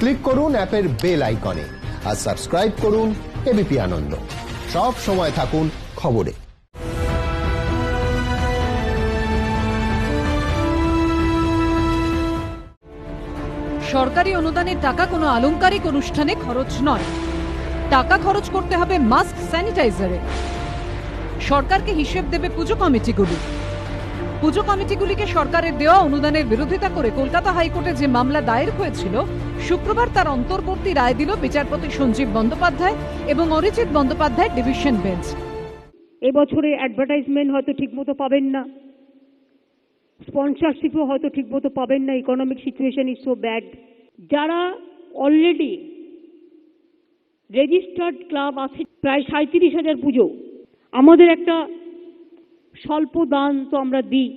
Click করুন অ্যাপের bell আইকনে আর সাবস্ক্রাইব করুন এবিপি আনন্দ। সব সময় থাকুন খবরে। সরকারি অনুদানের টাকা কোনো আলংকারিক অনুষ্ঠানে খরচ নয়। টাকা খরচ করতে হবে মাস্ক, স্যানিটাইজারে। সরকারকে হিসেব দেবে পুজো কমিটিগুলি। পুজো কমিটিগুলিকে সরকারের দেওয়া অনুদানের বিরোধিতা করে কলকাতা হাইকোর্টে যে মামলা দায়ের হয়েছিল, শুক্রবার তার অন্তর্বর্তী রায় দিল বিচারপতি সঞ্জীব বন্দ্যোপাধ্যায় এবং অরিজিৎ বন্দ্যোপাধ্যায় ডিভিশন বেঞ্চ। এবছরে অ্যাডভার্টাইজমেন্ট হয়তো ঠিকমতো পাবেন না, স্পন্সরশিপও হয়তো ঠিকমতো পাবেন না, economic situation is so bad. যারা অলরেডি রেজিস্টার্ড ক্লাব আছে প্রায় 37,000 পুজো, আমাদের একটা স্বল্প দান তো আমরা দিই,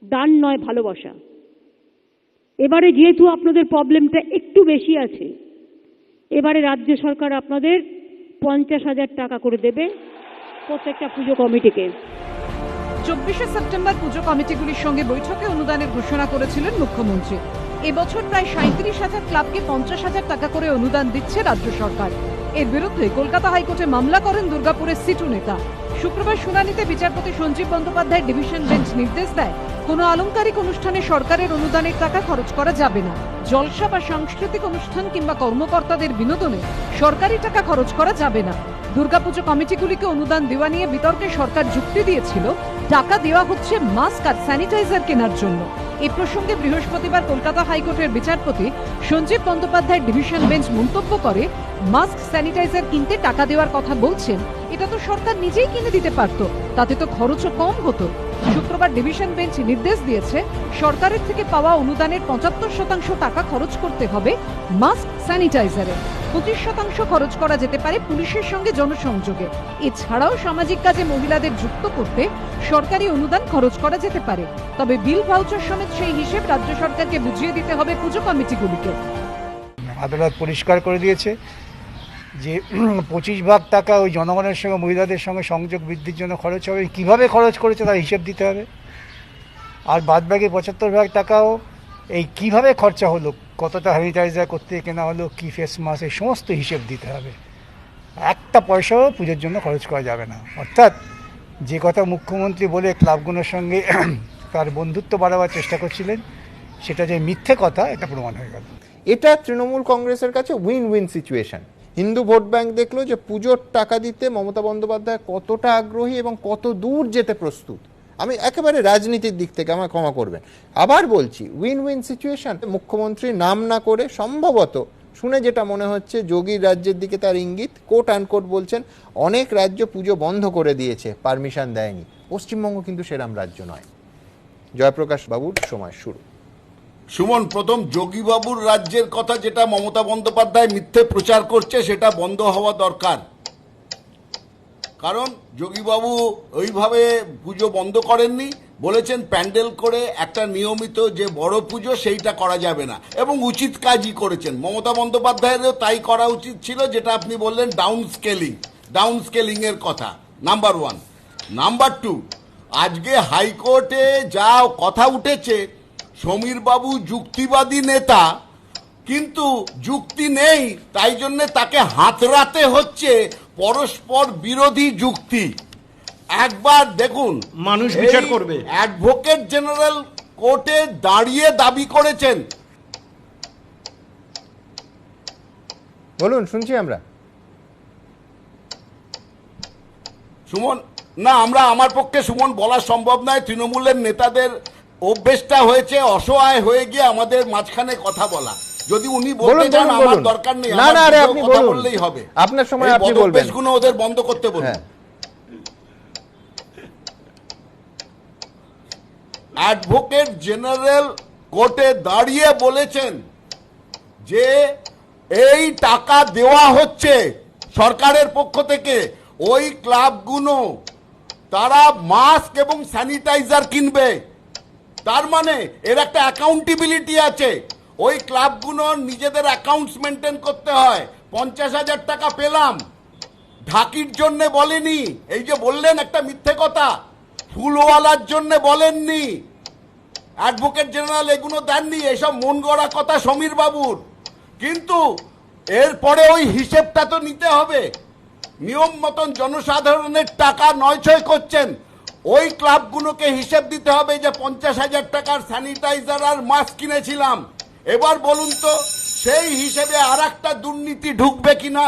দান নয় ভালোবাসা। এবারে যেহেতু আপনাদের প্রবলেমটা একটু বেশি আছে, এবারে রাজ্য সরকার আপনাদের 50,000 টাকা করে দেবে প্রত্যেকটা পুজো কমিটিকে। 24শে সেপ্টেম্বর পুজো কমিটিগুলির সঙ্গে বৈঠকে অনুদানের ঘোষণা করেছিলেন মুখ্যমন্ত্রী। এবছর প্রায় 37,000 ক্লাবকে 50,000 টাকা করে অনুদান দিচ্ছে রাজ্য সরকার। এর বিরুদ্ধে কলকাতা হাইকোর্টে মামলা করেন দুর্গাপুরের সিটু নেতা। শুক্রবার শুনানিতে বিচারপতি সঞ্জীব বন্দ্যোপাধ্যায় ডিভিশন বেঞ্চ নির্দেশ দেয়, কোনো আলংকারিক অনুষ্ঠানে সরকারের অনুদানের টাকা খরচ করা যাবে না। জলসা বা সাংস্কৃতিক অনুষ্ঠান কিংবা কর্মকর্তাদের বিনোদনে সরকারি টাকা খরচ করা যাবে না। দুর্গাপুজো কমিটিগুলিকে অনুদান দেওয়া নিয়ে বিতর্কে সরকার যুক্তি দিয়েছিল, টাকা দেওয়া হচ্ছে মাস্ক আর স্যানিটাইজার কেনার জন্য। এই প্রসঙ্গে বৃহস্পতিবার কলকাতা হাইকোর্টের বিচারপতি সঞ্জীব বন্দ্যোপাধ্যায় ডিভিশন বেঞ্চ মন্তব্য করে, মাস্ক স্যানিটাইজার কিনতে টাকা দেওয়ার কথা বলছেন, এটা তো সরকার নিজেই কিনে দিতে পারত, তাতে তো খরচও কম হতো। শুক্রবার ডিভিশন বেঞ্চ নির্দেশ দিয়েছে, সরকারের থেকে পাওয়া অনুদানের 75% টাকা খরচ করতে হবে মাস্ক, স্যানিটাইজারে। 25% খরচ করা যেতে পারে পুলিশের সঙ্গে জনসংযোগে। এছাড়াও সামাজিক কাজে মহিলাদের যুক্ত করতে সরকারি অনুদান খরচ করা যেতে পারে। তবে বিল ভাউচার সমেত সেই হিসেব রাজ্য সরকারকে বুঝিয়ে দিতে হবে পুজো কমিটিগুলিকে। আদালত পরিষ্কার করে দিয়েছে যে 25% টাকা ওই জনগণের সঙ্গে মহিলাদের সঙ্গে সংযোগ বৃদ্ধির জন্য খরচ হবে। কিভাবে খরচ করেছে তার হিসেব দিতে হবে। আর বাদবাকি 75% টাকাও এই কিভাবে খরচা হলো, কতটা স্যানিটাইজার করতে কেনা হলো, কি ফেস মাস্ক, এই সমস্ত হিসেব দিতে হবে। একটা পয়সাও পুজোর জন্য খরচ করা যাবে না। অর্থাৎ যে কথা মুখ্যমন্ত্রী বলে ক্লাবগুলোর সঙ্গে তার বন্ধুত্ব বাড়াবার চেষ্টা করছিলেন, সেটা যে মিথ্যে কথা, এটা প্রমাণ হয়ে গেল। এটা তৃণমূল কংগ্রেসের কাছে win win situation. Hindu vote bank দেখলো যে পুজোর টাকা দিতে মমতা বন্দ্যোপাধ্যায় কতটা আগ্রহী এবং কত দূর যেতে প্রস্তুত। আমি একেবারে রাজনীতির দিক থেকে, আমায় ক্ষমা করবেন, আবার বলছি উইন উইন সিচুয়েশন। মুখ্যমন্ত্রী নাম না করে সম্ভবত শুনে যেটা মনে হচ্ছে, যোগীর রাজ্যের দিকে তার ইঙ্গিত, কোট আনকোট বলছেন অনেক রাজ্য পুজো বন্ধ করে দিয়েছে, পারমিশন দেয়নি। পশ্চিমবঙ্গ কিন্তু সেরাম রাজ্য নয়। জয়প্রকাশ বাবুর সময় শুরু। সুমন, প্রথম যোগীবাবুর রাজ্যের কথা যেটা মমতা বন্দ্যোপাধ্যায় মিথ্যে প্রচার করছে, সেটা বন্ধ হওয়া দরকার। কারণ যোগীবাবু ওইভাবে পুজো বন্ধ করেননি, বলেছেন প্যান্ডেল করে একটা নিয়মিত যে বড় পুজো সেইটা করা যাবে না, এবং উচিত কাজই করেছেন। মমতা বন্দ্যোপাধ্যায়েরও তাই করা উচিত ছিল, যেটা আপনি বললেন ডাউন স্কেলিং এর কথা, নাম্বার 1। নাম্বার 2, আজকে হাইকোর্টে যা কথা উঠেছে, সমীর বাবু যুক্তিবাদী নেতা, কিন্তু যুক্তি নেই, তাই জন্য তাকে হাতড়াতে হচ্ছে পরস্পর বিরোধী যুক্তি। একবার দেখুন, মানুষ বিচার করবে। অ্যাডভোকেট জেনারেল কোর্টে দাঁড়িয়ে দাবি করেছেন। বলুন, শুনছি আমরা। সুমন, না, আমার পক্ষে সুমন বলা সম্ভব নয়। তৃণমূলের নেতাদের অভ্যেসটা হয়েছে অসহায় হয়ে গিয়ে আমাদের মাঝখানে কথা বলা। যদি উনি বলতে চান, আমার দরকার নেই, আপনি বললেই হবে। আপনার সময় আপনি বলবেন। অভ্যেসগুলো ওদের বন্ধ করতে বলুন। অ্যাডভোকেট জেনারেল কোর্টে দাঁড়িয়ে বলেছেন যে এই টাকা দেওয়া হচ্ছে সরকারের পক্ষ থেকে, ওই ক্লাবগুলো তারা মাস্ক এবং স্যানিটাইজার কিনবে। তার মানে এর একটা অ্যাকাউন্টেবিলিটি আছে। ওই ক্লাবগুলো নিজেদের অ্যাকাউন্টস মেনটেন করতে হয়। 50,000 টাকা পেলাম, ঢাকির জন্য বলেনি, এই যে বললেন একটা মিথ্যে কথা, ফুলওয়ালার জন্য বলেননি, অ্যাডভোকেট জেনারেল এগুলো দেননি, এসব মন গড়া কথা সমীর বাবুর। কিন্তু এরপরে ওই হিসেবটা তো নিতে হবে। নিয়ম মতন জনসাধারণের টাকা নয়ছয় করছেন, ওই ক্লাবগুলোকে হিসেব দিতে হবে যে 50,000 টাকার স্যানিটাইজার আর মাস্ক কিনেছিলাম। এবার বলুন তো সেই হিসেবে আর একটা দুর্নীতি ঢুকবে কিনা।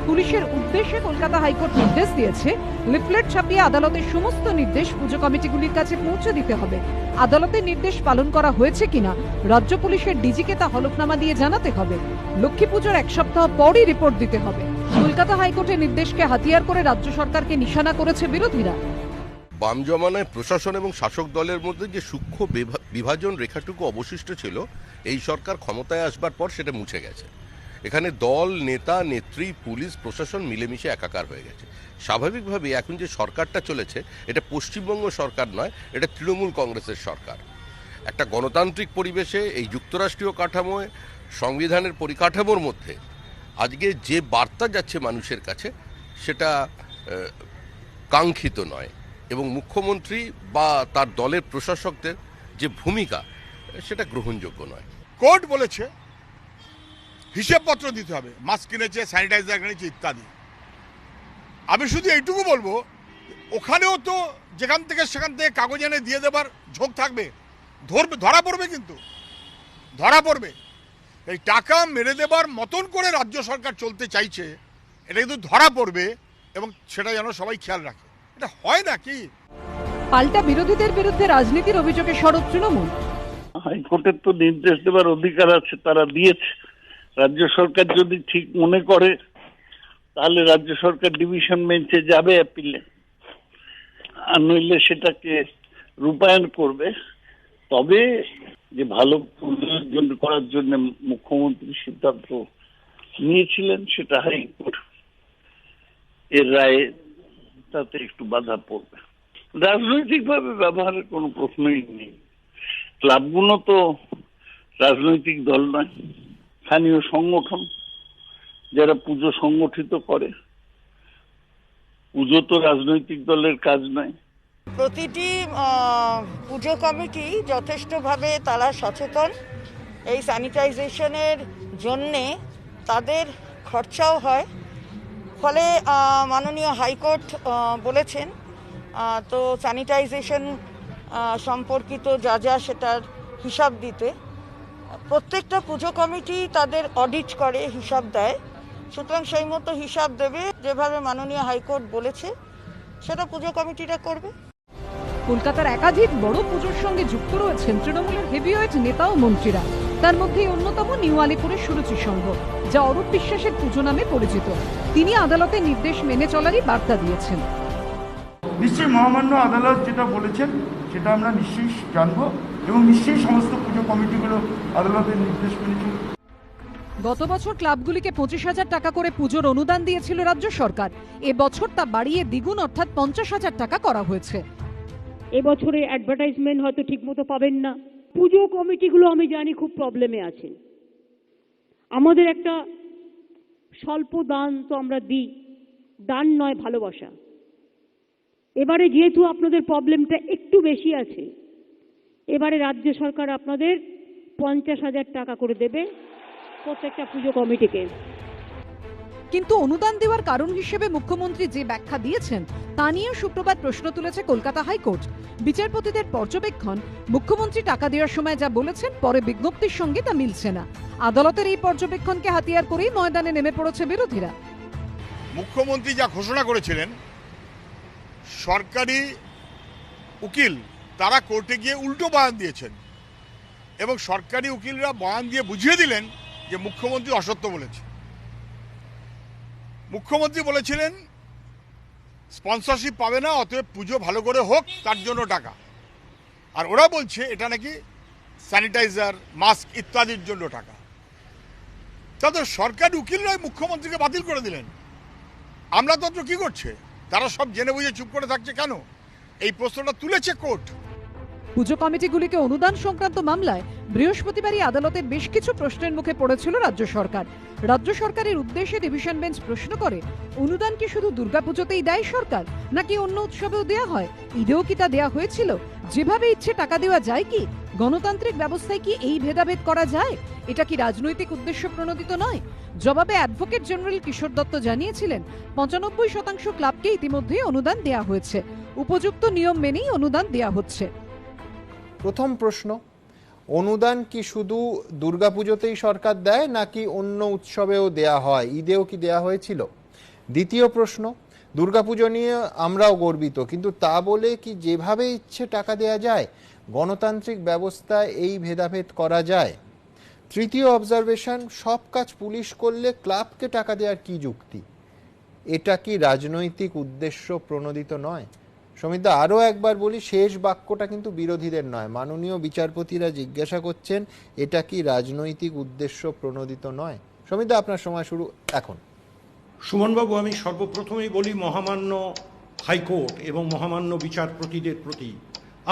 পুলিশের উদ্দেশ্যে কলকাতা হাইকোর্ট নির্দেশ দিয়েছে, লিফলেট ছাপিয়ে আদালতের সমস্ত নির্দেশ পুজো কমিটিগুলির কাছে পৌঁছে দিতে হবে। আদালতের নির্দেশ পালন করা হয়েছে কিনা রাজ্য পুলিশের ডিজিকে তা হলফনামা দিয়ে জানাতে হবে। লক্ষ্মী পুজোর 1 সপ্তাহ পরই রিপোর্ট দিতে হবে। কলকাতা হাইকোর্টের নির্দেশকে হাতিয়ার করে রাজ্য সরকারকে নিশানা করেছে বিরোধীরা। বাম জমানায় প্রশাসন এবং শাসক দলের মধ্যে যে সূক্ষ্ম বিভাজন রেখাটুকু অবশিষ্ট ছিল, এই সরকার ক্ষমতায় আসবার পর সেটা মুছে গেছে। এখানে দল, নেতা, নেত্রী, পুলিশ, প্রশাসন মিলেমিশে একাকার হয়ে গেছে। স্বাভাবিকভাবে এখন যে সরকারটা চলেছে, এটা পশ্চিমবঙ্গ সরকার নয়, এটা তৃণমূল কংগ্রেসের সরকার। একটা গণতান্ত্রিক পরিবেশে এই যুক্তরাষ্ট্রীয় কাঠামোয়, সংবিধানের পরিকাঠামোর মধ্যে আজকে যে বার্তা যাচ্ছে মানুষের কাছে, সেটা কাঙ্ক্ষিত নয়। এবং মুখ্যমন্ত্রী বা তার দলের প্রশাসকদের যে ভূমিকা, সেটা গ্রহণযোগ্য নয়। কোর্ট বলেছে হিসেবপত্র দিতে হবে, মাস্ক কিনেছে, স্যানিটাইজার কিনেছে ইত্যাদি। আমি শুধু এইটুকু বলবো, ওখানেও তো যেখান থেকে সেখান থেকে কাগজ এনে দিয়ে দেবার ঝোঁক থাকবে, ধরা পড়বে, কিন্তু ধরা পড়বে। এই টাকা মেরে দেবার মতন করে রাজ্য সরকার চলতে চাইছে, এটা কিন্তু ধরা পড়বে, এবং সেটা যেন সবাই খেয়াল রাখে। এটা হয় না কি? পাল্টা বিরোধীদের বিরুদ্ধে রাজনীতির অভিযোগে সরব তৃণমূল। হাইকোর্টের তো নির্দেশ দেবার অধিকার আছে, তারা দিয়েছে। রাজ্য সরকার যদি ঠিক মনে করে তাহলে রাজ্য সরকার ডিভিশন বেঞ্চে যাবে অ্যাপিলে, আর নইলে সেটাকে রূপায়ণ করবে। তবে যে ভালো জন্য করার জন্য মুখ্যমন্ত্রী সিদ্ধান্ত নিয়েছিলেন, সেটা হাইকোর্ট এর রায়ে তাতে একটু বাধা পড়বে। রাজনৈতিকভাবে ব্যবহারের কোনো প্রশ্নই নেই। ক্লাবগুলো তো রাজনৈতিক দল নয়, স্থানীয় সংগঠন যারা পুজো সংগঠিত করে। পুজো তো রাজনৈতিক দলের কাজ নয়। প্রতিটি পুজো কমিটি যথেষ্টভাবে তারা সচেতন। এই স্যানিটাইজেশনের জন্যে তাদের খরচাও হয়, ফলে মাননীয় হাইকোর্ট বলেছেন তো স্যানিটাইজেশন সম্পর্কিত যা যা সেটার হিসাব দিতে। প্রত্যেকটা পুজো কমিটি তাদের অডিট করে, হিসাব দেয়, সুতরাং সেই মতো হিসাব দেবে। যেভাবে মাননীয় হাইকোর্ট বলেছে সেটা পুজো কমিটিরা করবে। কলকাতার একাধিক বড় পুজোর সঙ্গে যুক্ত রয়েছেন তৃণমূলের হেভিওয়েট নেতা ও মন্ত্রীরা। তার মধ্যে অন্যতম নিউ আলিপুরের সুরুচি সংঘ, যা অরূপ বিশ্বাসের পুজো নামে পরিচিত। তিনি আদালতের নির্দেশ মেনে চলারই বার্তা দিয়েছেন। নিশ্চয়ই মহামান্য আদালত যেটা বলেছেন সেটা আমরা নিশ্চয়ই জানবো, এবং নিশ্চয়ই সমস্ত পুজো কমিটিগুলো আদালতের নির্দেশ মেনে চলবে। গত বছর ক্লাবগুলিকে 25,000 টাকা করে পুজোর অনুদান দিয়েছিল রাজ্য সরকার। এবছর তা বাড়িয়ে দ্বিগুণ অর্থাৎ 50,000 টাকা করা হয়েছে। এবছরে অ্যাডভার্টাইজমেন্ট হয়তো ঠিকমতো পাবেন না। পুজো কমিটিগুলো আমি জানি খুব প্রবলেমে আছে। আমাদের একটা স্বল্প দান তো আমরা দিই, দান নয় ভালোবাসা। এবারে যেহেতু আপনাদের প্রবলেমটা একটু বেশি আছে, এবারে রাজ্য সরকার আপনাদের 50,000 টাকা করে দেবে প্রত্যেকটা পুজো কমিটিকে। কিন্তু অনুদান দেওয়ার কারণ হিসেবে মুখ্যমন্ত্রী যে ব্যাখ্যা দিয়েছেন তা নিয়ে শুক্রবার প্রশ্ন তুলেছে কলকাতা হাইকোর্ট। বিচারপতিদের পর্যবেক্ষণ, মুখ্যমন্ত্রী টাকা দেওয়ার সময় যা বলেছেন পরে বিজ্ঞপ্তির সঙ্গে তা মিলছে না। আদালতের এই পর্যবেক্ষণকে হাতিয়ার করেই ময়দানে নেমে পড়েছে বিরোধীরা। মুখ্যমন্ত্রী যা ঘোষণা করেছিলেন, সরকারি উকিল তারা কোর্টে গিয়ে উল্টো বয়ান দিয়েছেন, এবং সরকারি উকিলরা বয়ান দিয়ে বুঝিয়ে দিলেন যে মুখ্যমন্ত্রী অসত্য বলেছে। মুখ্যমন্ত্রী বলেছিলেন স্পন্সরশিপ পাবে না, অতএব পুজো ভালো করে হোক তার জন্য টাকা। আর ওরা বলছে এটা নাকি স্যানিটাইজার, মাস্ক ইত্যাদির জন্য টাকা। তাদের সরকারি উকিলরাই মুখ্যমন্ত্রীকে বাতিল করে দিলেন। আমরা তন্ত্র কি করছে? তারা সব জেনে বুঝে চুপ করে থাকছে কেন? এই প্রশ্নটা তুলেছে কোর্ট। পুজো কমিটিগুলিকে অনুদান সংক্রান্ত মামলায় বৃহস্পতিবারই আদালতের বেশ কিছু প্রশ্নের মুখে পড়েছিল রাজ্য সরকার। রাজ্য সরকারের উদ্দেশ্যে ডিভিশন বেঞ্চ প্রশ্ন করে, অনুদান কি শুধু দুর্গাপুজোতেই দেয় সরকার, নাকি অন্য উৎসবেও দেওয়া হয়? ঈদেও কি তা দেওয়া হয়েছিল? যেভাবে ইচ্ছে টাকা দেওয়া যায় কি? গণতান্ত্রিক ব্যবস্থায় কি এই ভেদাভেদ করা যায়? এটা কি রাজনৈতিক উদ্দেশ্য প্রণোদিত নয়? জবাবে অ্যাডভোকেট জেনারেল কিশোর দত্ত জানিয়েছিলেন 95% ক্লাবকে ইতিমধ্যেই অনুদান দেয়া হয়েছে, উপযুক্ত নিয়ম মেনেই অনুদান দেয়া হচ্ছে। প্রথম প্রশ্ন, অনুদান কি শুধু দুর্গাপুজোতেই সরকার দেয় নাকি অন্য উৎসবেও দেয়া হয়? ঈদেও কি দেয়া হয়েছিল? দ্বিতীয় প্রশ্ন, দুর্গাপুজো নিয়ে আমরাও গর্বিত, কিন্তু তা বলে কি যেভাবে ইচ্ছে টাকা দেয়া যায়? গণতান্ত্রিক ব্যবস্থায় এই ভেদাভেদ করা যায়? তৃতীয় অবজারভেশন, সব কাজ পুলিশ করলে ক্লাবকে টাকা দেওয়ার কি যুক্তি? এটা কি রাজনৈতিক উদ্দেশ্য প্রণোদিত নয়? সমিতা, আরও একবার বলি, শেষ বাক্যটা কিন্তু বিরোধীদের নয়, মাননীয় বিচারপতিরা জিজ্ঞাসা করছেন এটা কি রাজনৈতিক উদ্দেশ্য প্রণোদিত নয়? সমিতা, আপনার সময় শুরু এখন। সুমনবাবু, আমি সর্বপ্রথমেই বলি, মহামান্য হাইকোর্ট এবং মহামান্য বিচারপতিদের প্রতি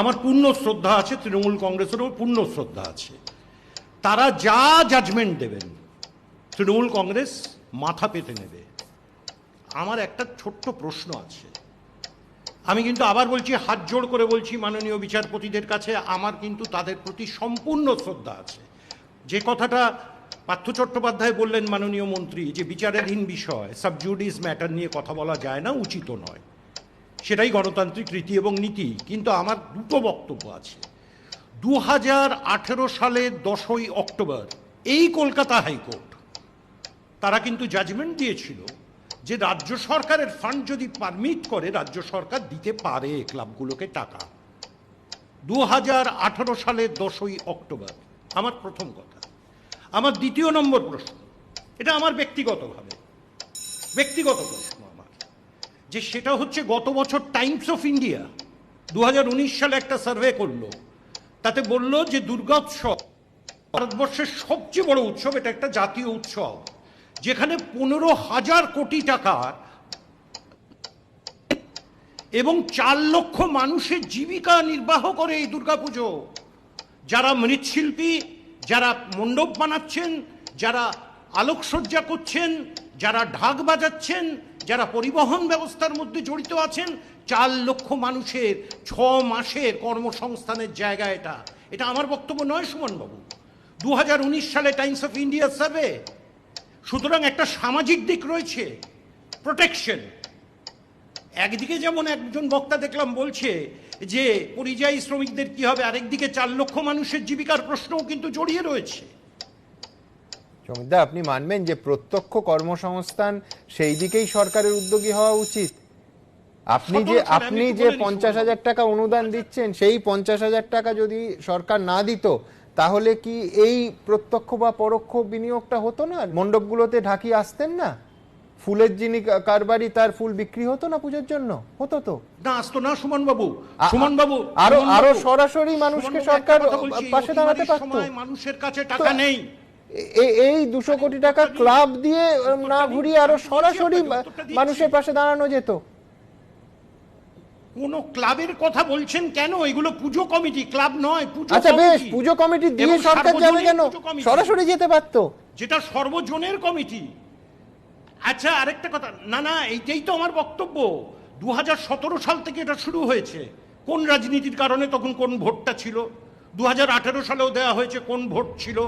আমার পূর্ণ শ্রদ্ধা আছে, তৃণমূল কংগ্রেসেরও পূর্ণ শ্রদ্ধা আছে। তারা যা জাজমেন্ট দেবেন তৃণমূল কংগ্রেস মাথা পেতে নেবে। আমার একটা ছোট্ট প্রশ্ন আছে, আমি কিন্তু আবার বলছি, হাত জোড় করে বলছি মাননীয় বিচারপতিদের কাছে, আমার কিন্তু তাদের প্রতি সম্পূর্ণ শ্রদ্ধা আছে। যে কথাটা পার্থ চট্টোপাধ্যায় বললেন মাননীয় মন্ত্রী, যে বিচারাধীন বিষয় সাবজুডিস ম্যাটার নিয়ে কথা বলা যায় না, উচিত নয়, সেটাই গণতান্ত্রিক রীতি এবং নীতি। কিন্তু আমার দুটো বক্তব্য আছে। 2018 সালের 10ই অক্টোবর এই কলকাতা হাইকোর্ট তারা কিন্তু জাজমেন্ট দিয়েছিল যে রাজ্য সরকারের ফান্ড যদি পারমিট করে রাজ্য সরকার দিতে পারে ক্লাবগুলোকে টাকা। 2018 সালের 10ই অক্টোবর আমার প্রথম কথা। আমার দ্বিতীয় নম্বর প্রশ্ন, এটা আমার ব্যক্তিগত প্রশ্ন আমার, যে সেটা হচ্ছে গত বছর টাইমস অফ ইন্ডিয়া 2019 সালে একটা সার্ভে করলো, তাতে বলল যে দুর্গোৎসব ভারতবর্ষের সবচেয়ে বড় উৎসব, এটা একটা জাতীয় উৎসব, যেখানে 15,000 কোটি টাকার এবং 4 লক্ষ মানুষের জীবিকা নির্বাহ করে এই দুর্গাপুজো। যারা মৃৎশিল্পী, যারা মণ্ডপ বানাচ্ছেন, যারা আলোকসজ্জা করছেন, যারা ঢাক বাজাচ্ছেন, যারা পরিবহন ব্যবস্থার মধ্যে জড়িত আছেন, 4 লক্ষ মানুষের 6 মাসের কর্মসংস্থানের জায়গা এটা আমার বক্তব্য নয় সুমনবাবু। 2019 সালে টাইমস অফ ইন্ডিয়া সার্ভে। সুতরাং একটা সামাজিক দিক রয়েছে, প্রোটেকশন। একদিকে যেমন একজন বক্তা দেখলাম বলছে যে পরিযায়ী শ্রমিকদের কি হবে, আরেকদিকে 4 লক্ষ মানুষের জীবিকার প্রশ্নও কিন্তু জড়িয়ে রয়েছে। সমিতা, আপনি মানবেন যে প্রত্যক্ষ কর্মসংস্থান সেই দিকেই সরকারের উদ্যোগী হওয়া উচিত? আপনি যে 50,000 টাকা অনুদান দিচ্ছেন, সেই 50,000 টাকা যদি সরকার না দিত তাহলে কি এই প্রত্যক্ষ বা পরোক্ষ বিনিয়োগটা হতো না? মণ্ডপগুলোতে ঢাকি আসতেন না? ফুলের যিনি কারবারি, তার ফুল বিক্রি হতো না পুজোর জন্য? হতো তো না, আসতো না সুমনবাবু। আরো সরাসরি মানুষকে সরকার পাশে দাঁড়াতে পারত। মানুষের কাছে টাকা নেই, এই 200 কোটি টাকা ক্লাব দিয়ে না ঘুরিয়ে আরো সরাসরি মানুষের পাশে দাঁড়ানো যেত। কোন ক্লাবের কথা বলছেন কেন? এগুলো পুজো কমিটি, ক্লাব নয়। আচ্ছা বেশ, পুজো কমিটি দিয়ে সরকার যাবে কেন? সরাসরি যেতে পারতো, যেটা সর্বজনের কমিটি। আচ্ছা, আরেকটা কথা, না এইটাই তো আমার বক্তব্য। 2017 সাল থেকে এটা শুরু হয়েছে। কোন রাজনীতির কারণে তখন কোন ভোটটা ছিল? 2018 সালেও দেওয়া হয়েছে, কোন ভোট ছিল?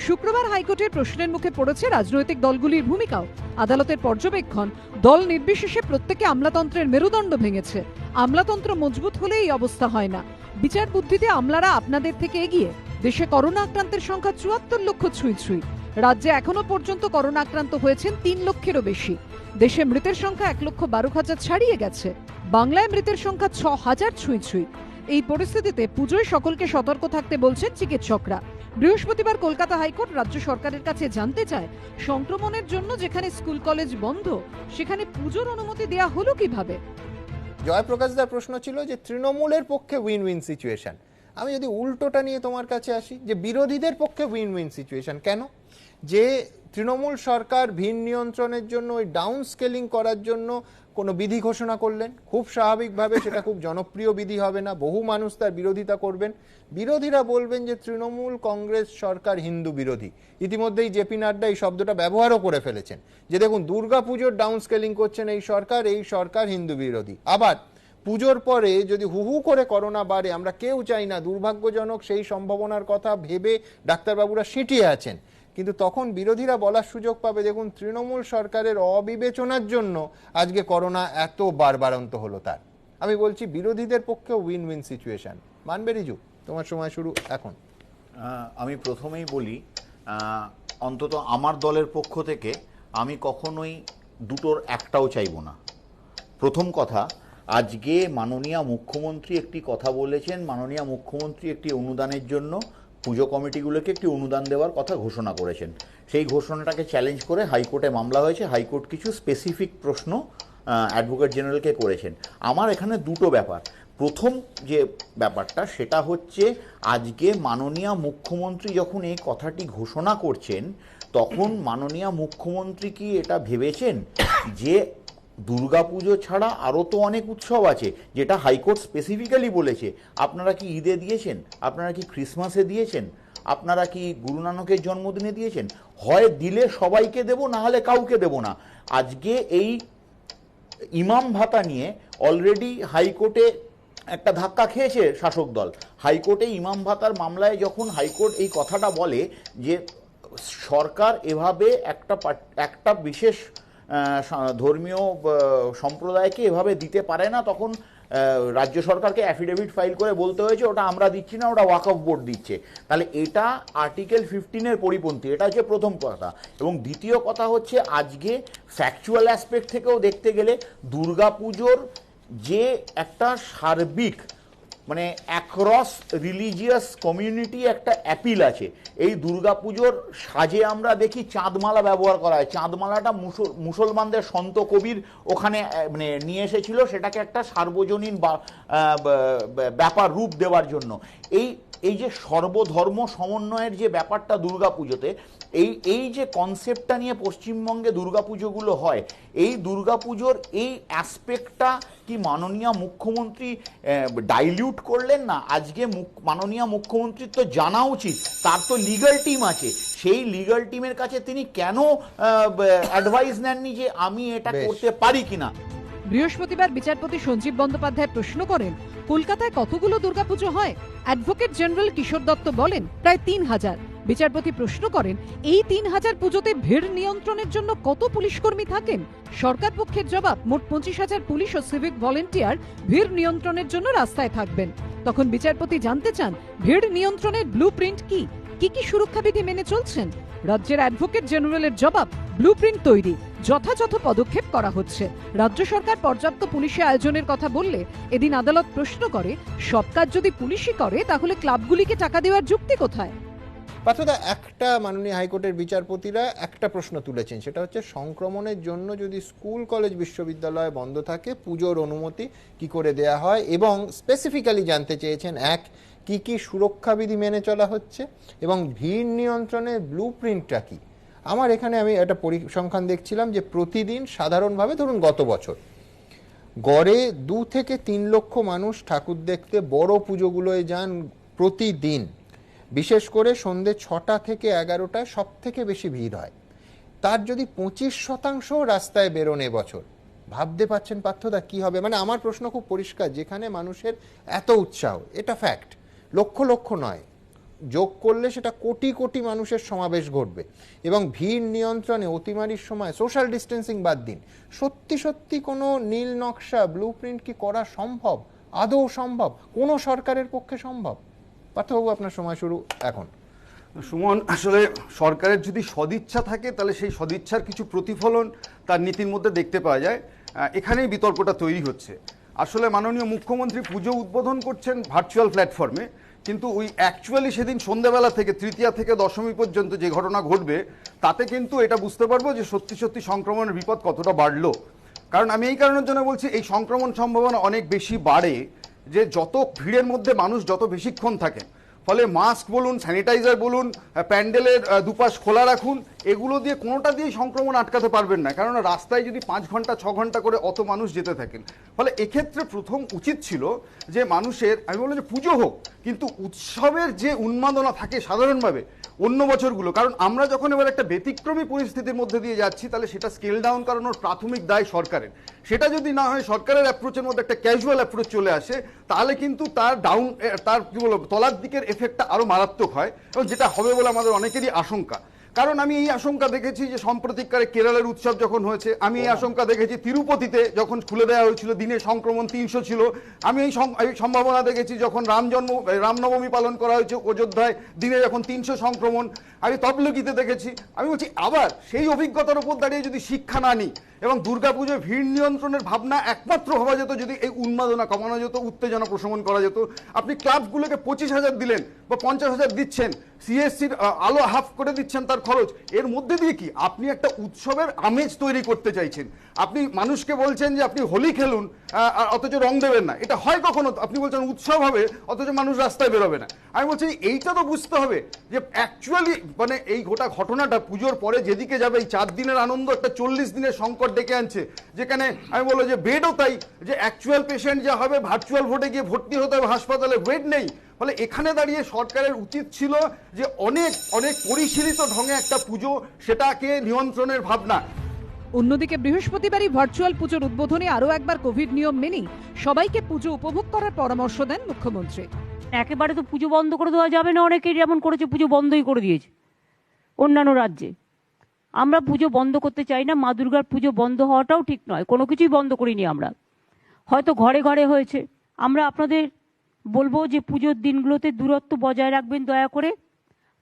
শুক্রবার হাইকোর্টের প্রশ্নের মুখে পড়েছে রাজনৈতিক দলগুলির ভূমিকাও। আদালতের পর্যবেক্ষণ, দল নির্বিশেষে প্রত্যেকে আমলাতন্ত্রের মেরুদণ্ড ভেঙেছে। আমলাতন্ত্র মজবুত হলে এই অবস্থা হয় না। বিচার বুদ্ধিতে আমলারা আপনাদের থেকে এগিয়ে। দেশে করোনা আক্রান্তের সংখ্যা 74 লক্ষ ছুঁই। রাজ্যে এখনো পর্যন্ত করোনা আক্রান্ত হয়েছেন 3 লক্ষেরও বেশি। দেশে মৃতের সংখ্যা 1,12,000 ছাড়িয়ে গেছে। বাংলায় মৃতের সংখ্যা 6,000 ছুঁই। এই পরিস্থিতিতে পুজোয় সকলকে সতর্ক থাকতে বলছেন চিকিৎসকরা। বৃহস্পতিবার কলকাতা হাইকোর্ট রাজ্য সরকারের কাছে জানতে চায়, সংক্রমণের জন্য যেখানে স্কুল কলেজ বন্ধ সেখানে পুজোর অনুমতি দেয়া হলো কিভাবে? জয়প্রকাশ দার প্রশ্ন ছিল যে তৃণমূলের পক্ষে উইন উইন সিচুয়েশন। আমি যদি উল্টোটা নিয়ে তোমার কাছে আসি, যে বিরোধীদের পক্ষে উইন উইন সিচুয়েশন কেন? যে তৃণমূল সরকার ভিন নিয়ন্ত্রণের জন্য, ওই ডাউন স্কেলিং করার জন্য কোনো বিধি ঘোষণা করলেন, খুব স্বাভাবিকভাবে সেটা খুব জনপ্রিয় বিধি হবে না, বহু মানুষ তার বিরোধিতা করবেন। বিরোধীরা বলবেন যে তৃণমূল কংগ্রেস সরকার হিন্দু বিরোধী। ইতিমধ্যেই জেপি নাড্ডা এই শব্দটা ব্যবহারও করে ফেলেছেন যে দেখুন, দুর্গাপুজোর ডাউন স্কেলিং করছেন এই সরকার হিন্দু বিরোধী। আবার পুজোর পরে যদি হু করে করোনা বাড়ে, আমরা কেউ চাই না, দুর্ভাগ্যজনক, সেই সম্ভাবনার কথা ভেবে ডাক্তারবাবুরা সিটিয়ে আছেন, কিন্তু তখন বিরোধীরা বলার সুযোগ পাবে দেখুন তৃণমূল সরকারের অবিবেচনার জন্য আজকে করোনা এত বাড়বাড়ন্ত হলো। তার আমি বলছি বিরোধীদের পক্ষে উইন উইন সিচুয়েশন। মানবে রিজু, তোমার সময় শুরু এখন। আমি প্রথমেই বলি, অন্তত আমার দলের পক্ষ থেকে আমি কখনোই দুটোর একটাও চাইব না। প্রথম কথা, আজকে মাননীয় মুখ্যমন্ত্রী একটি কথা বলেছেন, মাননীয় মুখ্যমন্ত্রী একটি অনুদানের জন্য পুজো কমিটিগুলোকে একটি অনুদান দেওয়ার কথা ঘোষণা করেছেন। সেই ঘোষণাটাকে চ্যালেঞ্জ করে হাইকোর্টে মামলা হয়েছে। হাইকোর্ট কিছু স্পেসিফিক প্রশ্ন অ্যাডভোকেট জেনারেলকে করেছেন। আমার এখানে দুটো ব্যাপার। প্রথম যে ব্যাপারটা সেটা হচ্ছে, আজকে মাননীয় মুখ্যমন্ত্রী যখন এই কথাটি ঘোষণা করছেন, তখন মাননীয় মুখ্যমন্ত্রী কি এটা ভেবেছেন যে দুর্গাপুজো ছাড়া আরও তো অনেক উৎসব আছে, যেটা হাইকোর্ট স্পেসিফিক্যালি বলেছে, আপনারা কি ঈদে দিয়েছেন, আপনারা কি ক্রিসমাসে দিয়েছেন, আপনারা কি গুরু নানকের জন্মদিনে দিয়েছেন? হয় দিলে সবাইকে দেব, না হলে কাউকে দেব না। আজকে এই ইমাম ভাতা নিয়ে অলরেডি হাইকোর্টে একটা ধাক্কা খেয়েছে শাসক দল। হাইকোর্টে ইমাম ভাতার মামলায় যখন হাইকোর্ট এই কথাটা বলে যে সরকার এভাবে একটা বিশেষ ধর্মীয় সম্প্রদায়কে এভাবে দিতে পারে না, তখন রাজ্য সরকারকে অ্যাফিডেভিট ফাইল করে বলতে হয়েছে ওটা আমরা দিচ্ছি না, ওটা ওয়াকফ বোর্ড দিচ্ছে। তাহলে এটা আর্টিকেল 15-এর পরিপন্থী। এটা হচ্ছে প্রথম কথা। এবং দ্বিতীয় কথা হচ্ছে, আজকে ফ্যাকচুয়াল অ্যাসপেক্ট থেকেও দেখতে গেলে দুর্গাপুজোর যে একটা সার্বিক মানে অ্যাক্রস রিলিজিয়াস কমিউনিটি একটা অ্যাপিল আছে। এই দুর্গাপুজোর সাজে আমরা দেখি চাঁদমালা ব্যবহার করা হয়। চাঁদমালাটা মুসলমানদের সন্ত কবির ওখানে মানে নিয়ে এসেছিল, সেটাকে একটা সার্বজনীন ব্যাপার রূপ দেওয়ার জন্য। এই যে সর্বধর্ম সমন্বয়ের যে ব্যাপারটা দুর্গাপুজোতে, এই যে কনসেপ্টটা নিয়ে পশ্চিমবঙ্গে দুর্গাপুজোগুলো হয়, এই দুর্গাপুজোর এই অ্যাসপেক্টটা কি মাননীয় মুখ্যমন্ত্রী ডাইলিউট করলেন না? আজকে মাননীয় মুখ্যমন্ত্রীর তো জানা উচিত, তার তো লিগ্যাল টিম আছে, সেই লিগ্যাল টিমের কাছে তিনি কেন অ্যাডভাইস নেননি যে আমি এটা করতে পারি কিনা? বৃহস্পতিবার বিচারপতি সঞ্জীব বন্দ্যোপাধ্যায় প্রশ্ন করেন, কলকাতায় কতগুলো দুর্গাপুজো হয়? অ্যাডভোকেট জেনারেল কিশোর দত্ত বলেন প্রায় 3000। বিচারপতি প্রশ্ন করেন, এই 3000 পুজোতে ভিড় নিয়ন্ত্রণের জন্য কত পুলিশ কর্মী থাকেন? সরকার পক্ষের জবাব, মোট 25,000 পুলিশ ও সিভিক ভলেন্টিয়ার ভিড় নিয়ন্ত্রণের জন্য রাস্তায় থাকবেন। তখন বিচারপতি জানতে চান, ভিড় নিয়ন্ত্রণের ব্লুপ্রিন্ট কি কি সুরক্ষাবিধি মেনে চলছেন? রাজ্যের অ্যাডভোকেট জেনারেলের জবাব, ব্লুপ্রিন্ট তৈরি, যথাযথ পদক্ষেপ করা হচ্ছে। রাজ্য সরকার পর্যাপ্ত পুলিশি আয়োজনের কথা বললে এদিন আদালত প্রশ্ন করে, সব কাজ যদি পুলিশই করে তাহলে ক্লাবগুলিকে টাকা দেওয়ার যুক্তি কোথায়? পার্থদা, একটা মাননীয় হাইকোর্টের বিচারপতিরা একটা প্রশ্ন তুলেছেন, সেটা হচ্ছে সংক্রমণের জন্য যদি স্কুল কলেজ বিশ্ববিদ্যালয় বন্ধ থাকে পুজোর অনুমতি কি করে দেয়া হয়, এবং স্পেসিফিক্যালি জানতে চেয়েছেন কি সুরক্ষাবিধি মেনে চলা হচ্ছে এবং ভিড় নিয়ন্ত্রণের ব্লুপ্রিন্টটা কি। আমার এখানে আমি একটা পরিসংখ্যান দেখছিলাম যে প্রতিদিন সাধারণভাবে ধরুন গত বছর গড়ে 2 থেকে 3 লক্ষ মানুষ ঠাকুর দেখতে বড় পুজোগুলোয় যান প্রতিদিন। বিশেষ করে সন্ধ্যে 6টা থেকে 11টায় সব থেকে বেশি ভিড় হয়। তার যদি 25% রাস্তায় বেরোন এবছর, ভাবতে পারছেন পার্থদা কি হবে? মানে আমার প্রশ্ন খুব পরিষ্কার, যেখানে মানুষের এত উৎসাহ, এটা ফ্যাক্ট, লক্ষ লক্ষ নয়, যোগ করলে সেটা কোটি কোটি মানুষের সমাবেশ ঘটবে, এবং ভিড় নিয়ন্ত্রণে অতিমারির সময় সোশ্যাল ডিস্টেন্সিং বাদ দিন, সত্যি কোনো নীল নকশা ব্লুপ্রিন্ট কি করা সম্ভব? আদৌ সম্ভব? কোনো সরকারের পক্ষে সম্ভব? পার্থবাবু, আপনার সময় শুরু এখন। সুমন, আসলে সরকারের যদি সদিচ্ছা থাকে তাহলে সেই সদিচ্ছার কিছু প্রতিফলন তার নীতির মধ্যে দেখতে পাওয়া যায়। এখানেই বিতর্কটা তৈরি হচ্ছে। আসলে মাননীয় মুখ্যমন্ত্রী পুজো উদ্বোধন করছেন ভার্চুয়াল প্ল্যাটফর্মে, কিন্তু ওই অ্যাকচুয়ালি সেদিন সন্ধ্যাবেলা থেকে তৃতীয়া থেকে দশমী পর্যন্ত যে ঘটনা ঘটবে, তাতে কিন্তু এটা বুঝতে পারবো যে সত্যি সংক্রমণের বিপদ কতটা বাড়লো। কারণ আমি এই কারণের জন্য বলছি, এই সংক্রমণ সম্ভাবনা অনেক বেশি বাড়ে যে যত ভিড়ের মধ্যে মানুষ যত বেশিক্ষণ থাকেন, ফলে মাস্ক বলুন, স্যানিটাইজার বলুন, প্যান্ডেলের দুপাশ খোলা রাখুন, এগুলো দিয়ে কোনোটা দিয়েই সংক্রমণ আটকাতে পারবেন না। কারণ রাস্তায় যদি 5 ঘন্টা 6 ঘন্টা করে অত মানুষ যেতে থাকেন, ফলে এক্ষেত্রে প্রথম উচিত ছিল যে মানুষের, আমি বললাম যে পুজো হোক, কিন্তু উৎসবের যে উন্মাদনা থাকে সাধারণভাবে, অন্য বছরগুলো, কারণ আমরা যখন এবার একটা ব্যতিক্রমী পরিস্থিতির মধ্যে দিয়ে যাচ্ছি তাহলে সেটা স্কেল ডাউন করানোর প্রাথমিক দায় সরকারের। সেটা যদি না হয়, সরকারের অ্যাপ্রোচের মধ্যে একটা ক্যাজুয়াল অ্যাপ্রোচ চলে আসে, তাহলে কিন্তু তার কি বলবো তলার দিকের এফেক্টটা আরো মারাত্মক হয়, এবং যেটা হবে বলে আমাদের অনেকেরই আশঙ্কা। কারণ আমি এই আশঙ্কা দেখেছি যে সম্প্রতিকারে কেরলের উৎসব যখন হয়েছে, আমি এই আশঙ্কা দেখেছি তিরুপতিতে যখন খুলে দেওয়া হয়েছিল, দিনে সংক্রমণ 300 ছিল। আমি এই সম্ভাবনা দেখেছি যখন রামনবমী পালন করা হয়েছে অযোধ্যায়, দিনে যখন 300 সংক্রমণ। আমি তবলগিতে দেখেছি। আমি বলছি আবার সেই অভিজ্ঞতার উপর দাঁড়িয়ে যদি শিক্ষা না নিই, এবং দুর্গাপুজোয় ভিড় নিয়ন্ত্রণের ভাবনা একমাত্র হওয়া যেত যদি এই উন্মাদনা কমানো যেত, উত্তেজনা প্রশমন করা যেত। আপনি ক্লাবগুলোকে 25,000 দিলেন বা 50,000 দিচ্ছেন, সিএসসির আলো হাফ করে দিচ্ছেন তার খরচ, এর মধ্যে দিয়ে কি আপনি একটা উৎসবের আমেজ তৈরি করতে চাইছেন? আপনি মানুষকে বলছেন যে আপনি হোলি খেলুন, অথচ রং দেবেন না। এটা হয় কখনো? আপনি বলছেন উৎসব হবে, অথচ মানুষ রাস্তায় বেরোবে না। আমি বলছি এইটা তো বুঝতে হবে যে অ্যাকচুয়ালি মানে এই গোটা ঘটনাটা পুজোর পরে যেদিকে যাবে, এই 4 দিনের আনন্দ একটা 40 দিনের সংকট ডেকে আনছে, যেখানে আমি বলবো যে বেডও তাই, যে অ্যাকচুয়াল পেশেন্ট যা হবে ভার্চুয়াল ভোটে গিয়ে ভর্তি হতে হবে, হাসপাতালে বেড নেই। ফলে এখানে দাঁড়িয়ে সরকারের উচিত ছিল যে অনেক অনেক পরিশীলিত ঢঙে একটা পুজো, সেটাকে নিয়ন্ত্রণের ভাবনা। অন্যদিকে বৃহস্পতিবারই ভার্চুয়াল পুজোর উদ্বোধনে আরও একবার কোভিড নিয়ম মেনেই সবাইকে পুজো উপভোগ করার পরামর্শ দেন মুখ্যমন্ত্রী। একেবারে তো পুজো বন্ধ করে দেওয়া যাবে না, অনেকেই যেমন করেছে পুজো বন্ধই করে দিয়েছে অন্যান্য রাজ্যে। আমরা পুজো বন্ধ করতে চাই না, মা দুর্গার পুজো বন্ধ হওয়াটাও ঠিক নয়, কোনো কিছুই বন্ধ করিনি আমরা, হয়তো ঘরে ঘরে হয়েছে। আমরা আপনাদের বলবো যে পুজোর দিনগুলোতে দূরত্ব বজায় রাখবেন, দয়া করে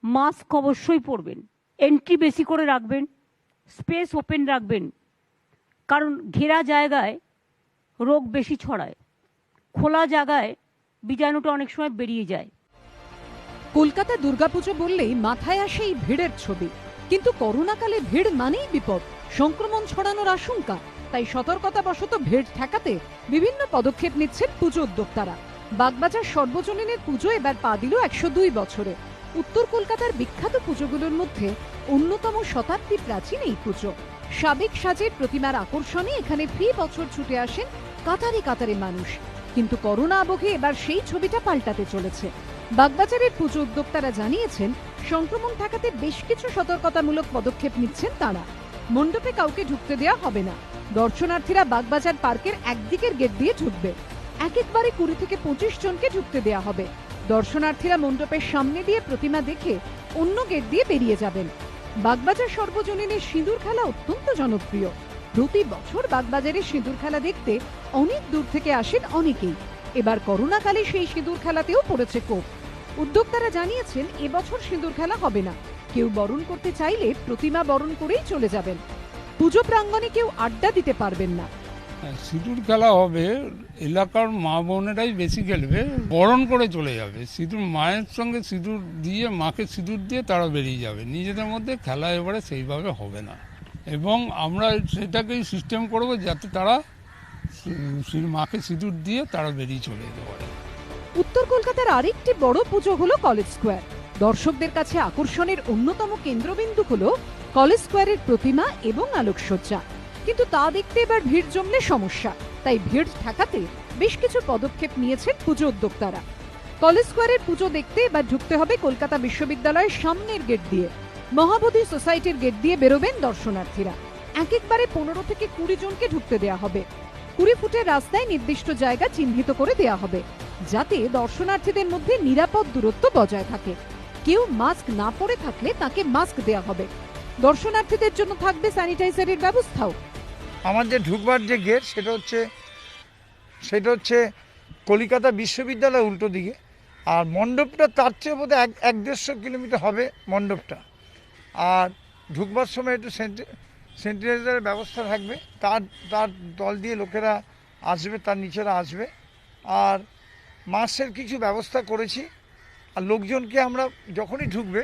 মাস্ক অবশ্যই পরবেন, এন্ট্রি বেশি করে রাখবেন, স্পেস ওপেন রাখবেন, কারণ ঘেরা জায়গায় রোগ বেশি ছড়ায়, খোলা জায়গায় বীজাণুটা অনেক সময় বেরিয়ে যায়। কলকাতা দুর্গাপুজো বললেই মাথায় আসে এই ভিড়ের ছবি, কিন্তু করোনাকালে ভিড় মানেই বিপদ, সংক্রমণ ছড়ানোর আশঙ্কা। তাই সতর্কতাবশত ভিড় ঠেকাতে বিভিন্ন পদক্ষেপ নিচ্ছেন পুজো উদ্যোক্তারা। বাগবাজার সর্বজনীনের পুজো এবার পা দিল 102 বছরে। উত্তর কলকাতার বিখ্যাত পুজোগুলোর মধ্যে অন্যতম শতাব্দী প্রাচীন এই পুজো। সাবেক সাজের প্রতিমার আকর্ষণে এখানে ফি বছর ছুটে আসেন কাতারে কাতারে মানুষ, কিন্তু করোনা আবহে এবার সেই ছবিটা পাল্টাতে চলেছে। বাগবাজারের পুজো উদ্যোক্তারা জানিয়েছেন সংক্রমণ ঠেকাতে বেশ কিছু সতর্কতামূলক পদক্ষেপ নিচ্ছেন তারা। মণ্ডপে কাউকে ঢুকতে দেওয়া হবে না, দর্শনার্থীরা বাগবাজার পার্কের একদিকের গেট দিয়ে ঢুকবে, একবারে 20 থেকে 25 জনকে ঢুকতে দেওয়া হবে। দর্শনার্থীরা মণ্ডপের সামনে দিয়ে প্রতিমা দেখে অন্য গেট দিয়ে বেরিয়ে যাবেন। বাগবাজার সর্বজনীনের সিঁদুর খেলা অত্যন্ত জনপ্রিয়। প্রতি বছর বাগবাজারের সিঁদুর খেলা দেখতে অনেক দূর থেকে আসেন অনেকেই। এবার করোনাকালে সেই সিঁদুর খেলাতেও পড়েছে কোপ। উদ্যোক্তারা জানিয়েছেন এবছর সিঁদুর খেলা হবে না, কেউ বরণ করতে চাইলে প্রতিমা বরণ করেই চলে যাবেন। পুজো প্রাঙ্গণে কেউ আড্ডা দিতে পারবেন না। সিঁদুর খেলা হবে, এলাকার মা বোনেরাই বেশি খেলবে, বরণ করে চলে যাবে। সিঁদুর মায়ের সঙ্গে সিঁদুর দিয়ে, মাকে সিঁদুর দিয়ে তারা বেরিয়ে যাবে। নিজেদের মধ্যে খেলা এবারে সেইভাবে হবে না, এবং আমরা সেটাকেই সিস্টেম করব যাতে তারা মাকে সিঁদুর দিয়ে তারা বেরিয়ে চলে যেতে পারে। উত্তর কলকাতার আরেকটি বড় পুজো হলো কলেজ স্কোয়ার। দর্শকদের কাছে আকর্ষণের অন্যতম কেন্দ্রবিন্দু হলো কলেজ স্কোয়ারের প্রতিমা এবং আলোকসজ্জা, কিন্তু তা দেখতে এবার ভিড় জমলে সমস্যা। তাই ভিড় ঠেকাতে বেশ কিছু পদক্ষেপ নিয়েছেন পুজো উদ্যোক্তারা। কলেজ স্কোয়ারের পুজো দেখতে এবার ঢুকতে হবে কলকাতা বিশ্ববিদ্যালয়ের সামনের গেট দিয়ে। মহাবোধি সোসাইটির গেট দিয়ে বেরোবেন দর্শনার্থীরা। একবারে 15 থেকে 20 জনকে ঢুকতে দেওয়া হবে। 20 ফুটের রাস্তায় নির্দিষ্ট জায়গা চিহ্নিত করে দেওয়া হবে, যাতে দর্শনার্থীদের মধ্যে নিরাপদ দূরত্ব বজায় থাকে। কেউ মাস্ক না পরে থাকলে তাকে মাস্ক দেওয়া হবে। দর্শনার্থীদের জন্য থাকবে স্যানিটাইজারের ব্যবস্থাও। আমাদের ঢুকবার যে গেট সেটা হচ্ছে কলিকাতা বিশ্ববিদ্যালয় উল্টো দিকে, আর মণ্ডপটা তার চেয়ে বোধ হয় 1-1.5 কিলোমিটার হবে মণ্ডপটা। আর ঢুকবার সময় একটু স্যানিটাইজারের ব্যবস্থা থাকবে, তার দল দিয়ে লোকেরা আসবে, তার নিচেরা আসবে। আর মাস্কের কিছু ব্যবস্থা করেছি। আর লোকজনকে আমরা যখনই ঢুকবে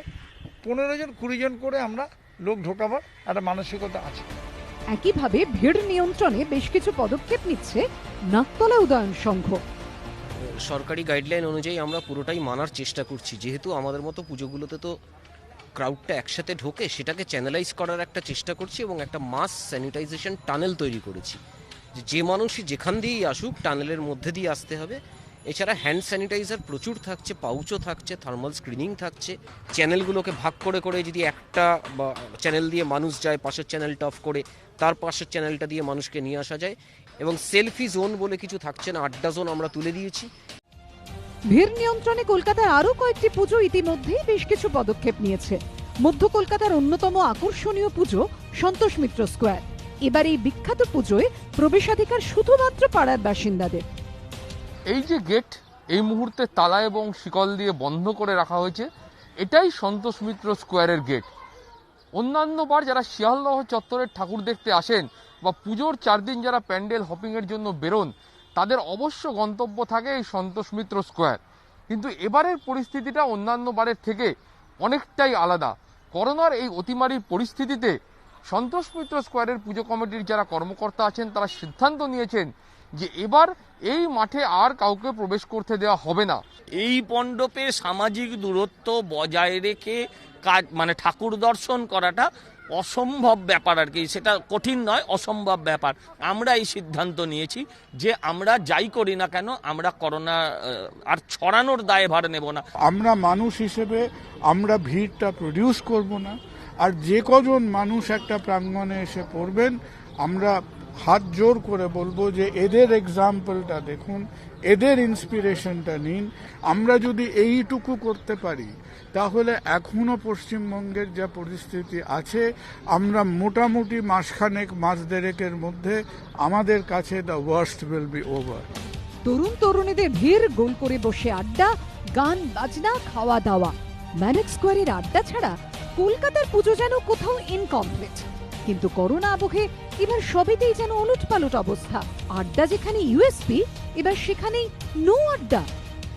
15 জন 20 জন করে আমরা লোক ঢোকাবার একটা মানসিকতা আছে। একইভাবে ভিড় নিয়ন্ত্রণে বেশ কিছু পদক্ষেপ নিচ্ছে নাকতলা উদয়ন সংঘ। সরকারি গাইডলাইন অনুযায়ী আমরা পুরোটাই মানার চেষ্টা করছি। যেহেতু আমাদের মতো পুজোগুলোতে তো ক্রাউডটা একসাথে ঢোকে, সেটাকে চ্যানেলাইজ করার একটা চেষ্টা করছি এবং একটা মাস স্যানিটাইজেশন টানেল তৈরি করেছি। যে মানুষই যেখান দিয়েই আসুক টানেলের মধ্যে দিয়ে আসতে হবে এছাড়া হ্যান্ড স্যানিটাইজার প্রচুর থাকছে, পাউচও থাকছে, থার্মাল স্ক্রিনিং থাকছে। চ্যানেলগুলোকে ভাগ করে করে যদি একটা চ্যানেল দিয়ে মানুষ যায়, পাশের চ্যানেলটা অফ করে তার পাশের চ্যানেলটা দিয়ে মানুষকে নিয়ে আসা যায়। এবং সেলফি জোন বলে কিছু থাকছে না, আড্ডা জোন আমরা তুলে দিয়েছি। ভিড় নিয়ন্ত্রণে কলকাতার আরও কয়েকটি পুজো ইতিমধ্যেই বেশ কিছু পদক্ষেপ নিয়েছে। মধ্য কলকাতার অন্যতম আকর্ষণীয় পুজো সন্তোষ মিত্র স্কোয়ার। এবার এই বিখ্যাত পুজোয় প্রবেশাধিকার শুধুমাত্র পাড়ার বাসিন্দাদের। এই যে গেট এই মুহূর্তে তালা এবং শিকল দিয়ে বন্ধ করে রাখা হয়েছে, এটাই সন্তোষ মিত্র স্কোয়ারের গেট। অন্যান্যবার যারা শিয়ালদহ চত্বরের ঠাকুর দেখতে আসেন বা পুজোর 4 দিন যারা প্যান্ডেল হপিংয়ের জন্য বেরোন, তাদের অবশ্য গন্তব্য থাকে এই সন্তোষ মিত্র স্কোয়ার। কিন্তু এবারের পরিস্থিতিটা অন্যান্য বারের থেকে অনেকটাই আলাদা। করোনার এই অতিমারীর পরিস্থিতিতে সন্তোষ মিত্র স্কোয়ারের পুজো কমিটির যারা কর্মকর্তা আছেন তারা সিদ্ধান্ত নিয়েছেন যে এবার এই মাঠে আর কাউকে প্রবেশ করতে দেওয়া হবে না। এই মণ্ডপে সামাজিক দূরত্ব বজায় রেখে কাজ মানে ঠাকুর দর্শন করাটা অসম্ভব ব্যাপার আর কি, সেটা কঠিন নয়, অসম্ভব ব্যাপার। আমরা এই সিদ্ধান্ত নিয়েছি যে আমরা যাই করি না কেন আমরা করোনা আর ছড়ানোর দায়ভার নেব না। আমরা মানুষ হিসেবে আমরা ভিড়টা প্রডিউস করব না, আর যে কজন মানুষ একটা প্রাঙ্গণে এসে পড়বেন আমরা হাত জোর করে বলবো যে এদের এক্সাম্পলটা দেখুন, এদের ইন্সপিরেশনটা নিন। আমরা যদি এইটুকু করতে পারি তাহলে এখনো পশ্চিমবঙ্গের যা পরিস্থিতি আছে আমরা মোটামুটি মাসখানেক মাস দেড়েকের মধ্যে আমাদের কাছে the worst will be over. তরুণ তরুণীদের ভিড়, গোল করে বসে আড্ডা, গান বাজনা, খাওয়া দাওয়া। ম্যানেক স্কোয়ারের আড্ডা ছাড়া কলকাতার পুজো যেন কোথাও ইনকমপ্লিট। কিন্তু করোনা আবহে এবার সবেতেই যেন উলটপালট অবস্থা। আড্ডা যেখানে ইউএসপি, এবার সেখানেই নো আড্ডা।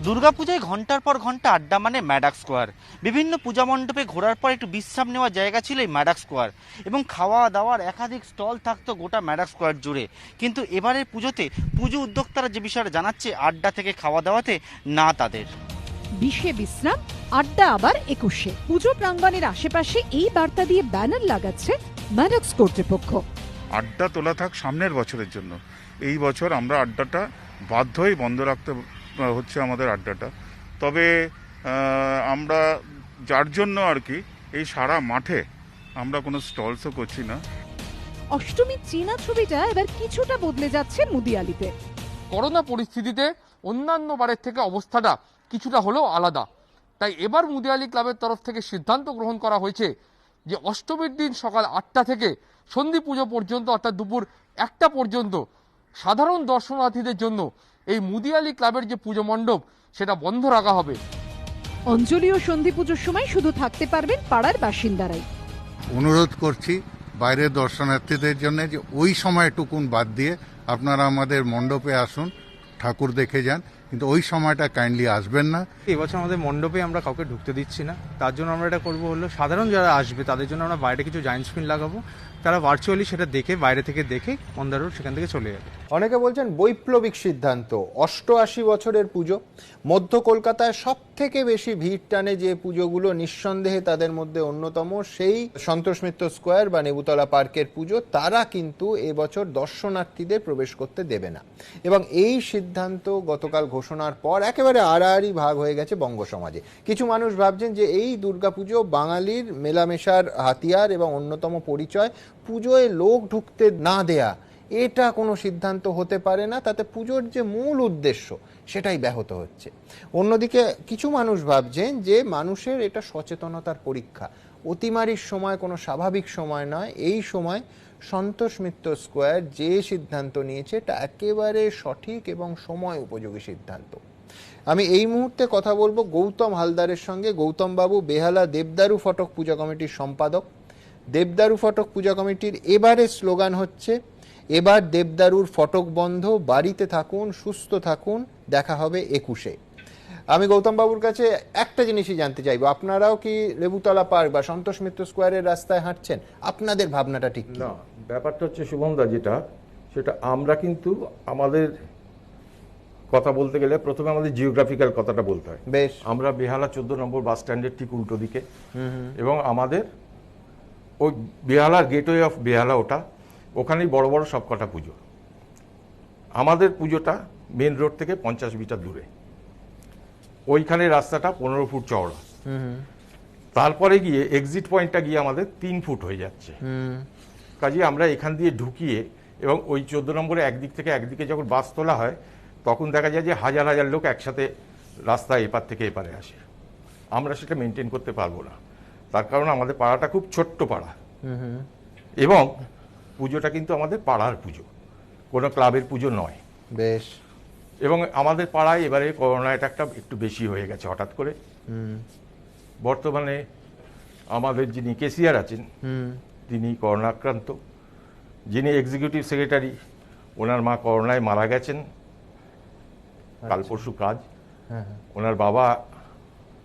দুর্গাপূজায় ঘন্টার পর ঘন্টা আড্ডা মানে ম্যাডাক স্কোয়ার। বিভিন্ন পূজা মণ্ডপে ঘোরার পর একটু বিশ্রাম নেওয়ার জায়গা ছিল এই ম্যাডাক স্কোয়ার, এবং খাওয়া দাওয়ার একাধিক স্টল থাকতো গোটা ম্যাডাক স্কোয়ার জুড়ে। কিন্তু এবারের পুজোতে পুজো উদ্যোক্তারা যে বিষয়টা জানাচ্ছে, আড্ডা থেকে খাওয়া দাওয়াতে না তাদের। 20-এ বিশ্রাম, আড্ডা আবার 21-এ। পুজো প্রাঙ্গণের আশেপাশে এই বার্তা দিয়ে ব্যানার লাগাচ্ছে ম্যাডাক্স কর্তৃপক্ষ। আড্ডা তোলা থাক সামনের বছরের জন্য, এই বছর আমরা আড্ডাটা বাধ্যই বন্ধ রাখতে হচ্ছে আমাদের আড্ডাটা। তবে আমরা যার জন্য আর কি এই সারা মাঠে আমরা কোনো স্টলসও করছি না। অষ্টমীর চীনা ছবিটা এবার কিছুটা বদলে যাচ্ছে মুদিয়ালিতে। করোনা পরিস্থিতিতে অন্যান্য বারের থেকে অবস্থাটা কিছুটা হলেও আলাদা। তাই এবার মুদিয়ালি ক্লাবের তরফ থেকে সিদ্ধান্ত গ্রহণ করা হয়েছে যে অষ্টমীর দিন সকাল 8টা থেকে সন্ধি পুজো পর্যন্ত, অর্থাৎ দুপুর 1টা পর্যন্ত সাধারণ দর্শনার্থীদের জন্য এই মুদিয়ালি ক্লাবের যে পুজো মণ্ডপ সেটা বন্ধ রাখা হবে। অঞ্জলি ও সন্ধি পুজোর সময় শুধু থাকতে পারবেন পাড়ার বাসিন্দারাই। অনুরোধ করছি বাইরের দর্শনার্থীদের জন্য যে ওই সময়টুকুন বাদ দিয়ে আপনারা আমাদের মণ্ডপে আসুন, ঠাকুর দেখে যান, কিন্তু ওই সময়টা কাইন্ডলি আসবেন না। এবছর আমাদের মণ্ডপে আমরা কাউকে ঢুকতে দিচ্ছি না। তার জন্য আমরা এটা করবো হলো সাধারণ যারা আসবে তাদের জন্য আমরা বাইরে কিছু জায়ান্ট স্ক্রিন লাগাবো, তারা ভার্চুয়ালি সেটা দেখে বাইরে থেকে দেখে অন দ্য রোড সেখান থেকে চলে যাবে। অনেকে বলছেন বৈপ্লবিক সিদ্ধান্ত। 88 বছরের পুজো, মধ্য কলকাতায় সব থেকে বেশি ভিড় টানে যে পুজোগুলো, নিঃসন্দেহে তাদের মধ্যে অন্যতম সেই সন্তোষ মিত্র স্কোয়ার বা নেবুতলা পার্কের পুজো। তারা কিন্তু এবছর দর্শনার্থীদের প্রবেশ করতে দেবে না, এবং এই সিদ্ধান্ত গতকাল ঘোষণার পর একেবারে আড়াআড়ি ভাগ হয়ে গেছে বঙ্গ সমাজে। কিছু মানুষ ভাবছেন যে এই দুর্গাপুজো বাঙালির মেলামেশার হাতিয়ার এবং অন্যতম পরিচয়, পুজোয় লোক ঢুকতে না দেয়া এটা কোনো সিদ্ধান্ত হতে পারে না, তাতে পুজোর যে মূল উদ্দেশ্য সেটাই ব্যাহত হচ্ছে। অন্যদিকে কিছু মানুষ ভাবছেন যে মানুষের এটা সচেতনতার পরীক্ষা। অতিমারির সময় কোনো স্বাভাবিক সময় নয়, এই সময় সন্তোষ মিত্র স্কোয়ার যে সিদ্ধান্ত নিয়েছে এটা একেবারে সঠিক এবং সময় উপযোগী সিদ্ধান্ত। আমি এই মুহূর্তে কথা বলবো গৌতম হালদারের সঙ্গে। গৌতম বাবু বেহালা দেবদারু ফটক পূজা কমিটির সম্পাদক। দেবদারু ফটক পূজা কমিটির এবারে স্লোগান হচ্ছে, এবার দেবদারুর ফটক বন্ধ, বাড়িতে থাকুন, সুস্থ থাকুন, দেখা হবে 21-এ। আমি গৌতম বাবুর কাছে একটা জিনিসই জানতে চাইবো, আপনারাও কি লেবুতলা পার্ক বা সন্তোষ মিত্র স্কোয়ারের রাস্তায় হাঁটছেন? আপনাদের ভাবনাটা ঠিক না? ব্যাপারটা হচ্ছে শুভমদা যেটা, সেটা আমরা কিন্তু আমাদের কথা বলতে গেলে প্রথমে আমাদের জিওগ্রাফিক্যাল কথাটা বলতে হয়। বেশ, আমরা বেহালা 14 নম্বর বাস স্ট্যান্ডের ঠিক উল্টো দিকে, এবং আমাদের ওই বেহালার গেটওয়ে অফ বেহালা, ওখানেই বড় বড় সব কটা পুজো। আমাদের পুজোটা মেন রোড থেকে 50 মিটার দূরে। ওইখানে রাস্তাটা 15 ফুট চওড়া, তারপরে গিয়ে এক্সিট পয়েন্টটা গিয়ে আমাদের 3 ফুট হয়ে যাচ্ছে। কাজে আমরা এখান দিয়ে ঢুকিয়ে এবং ওই 14 নম্বরে একদিক থেকে একদিকে যখন বাস তোলা হয় তখন দেখা যায় যে হাজার হাজার লোক একসাথে রাস্তা এপার থেকে এপারে আসে। আমরা সেটা মেনটেন করতে পারবো না, তার কারণ আমাদের পাড়াটা খুব ছোট্ট পাড়া এবং পুজোটা কিন্তু আমাদের পাড়ার পুজো, কোনো ক্লাবের পুজো নয়। বেশ। এবং আমাদের পাড়ায় এবারে করোনা অ্যাটাকটা একটু বেশি হয়ে গেছে হঠাৎ করে। বর্তমানে আমাদের যিনি কেসিআর আছেন তিনি করোনা আক্রান্ত, যিনি এক্সিকিউটিভ সেক্রেটারি ওনার মা করোনায় মারা গেছেন কাল পরশু কাজ, ওনার বাবা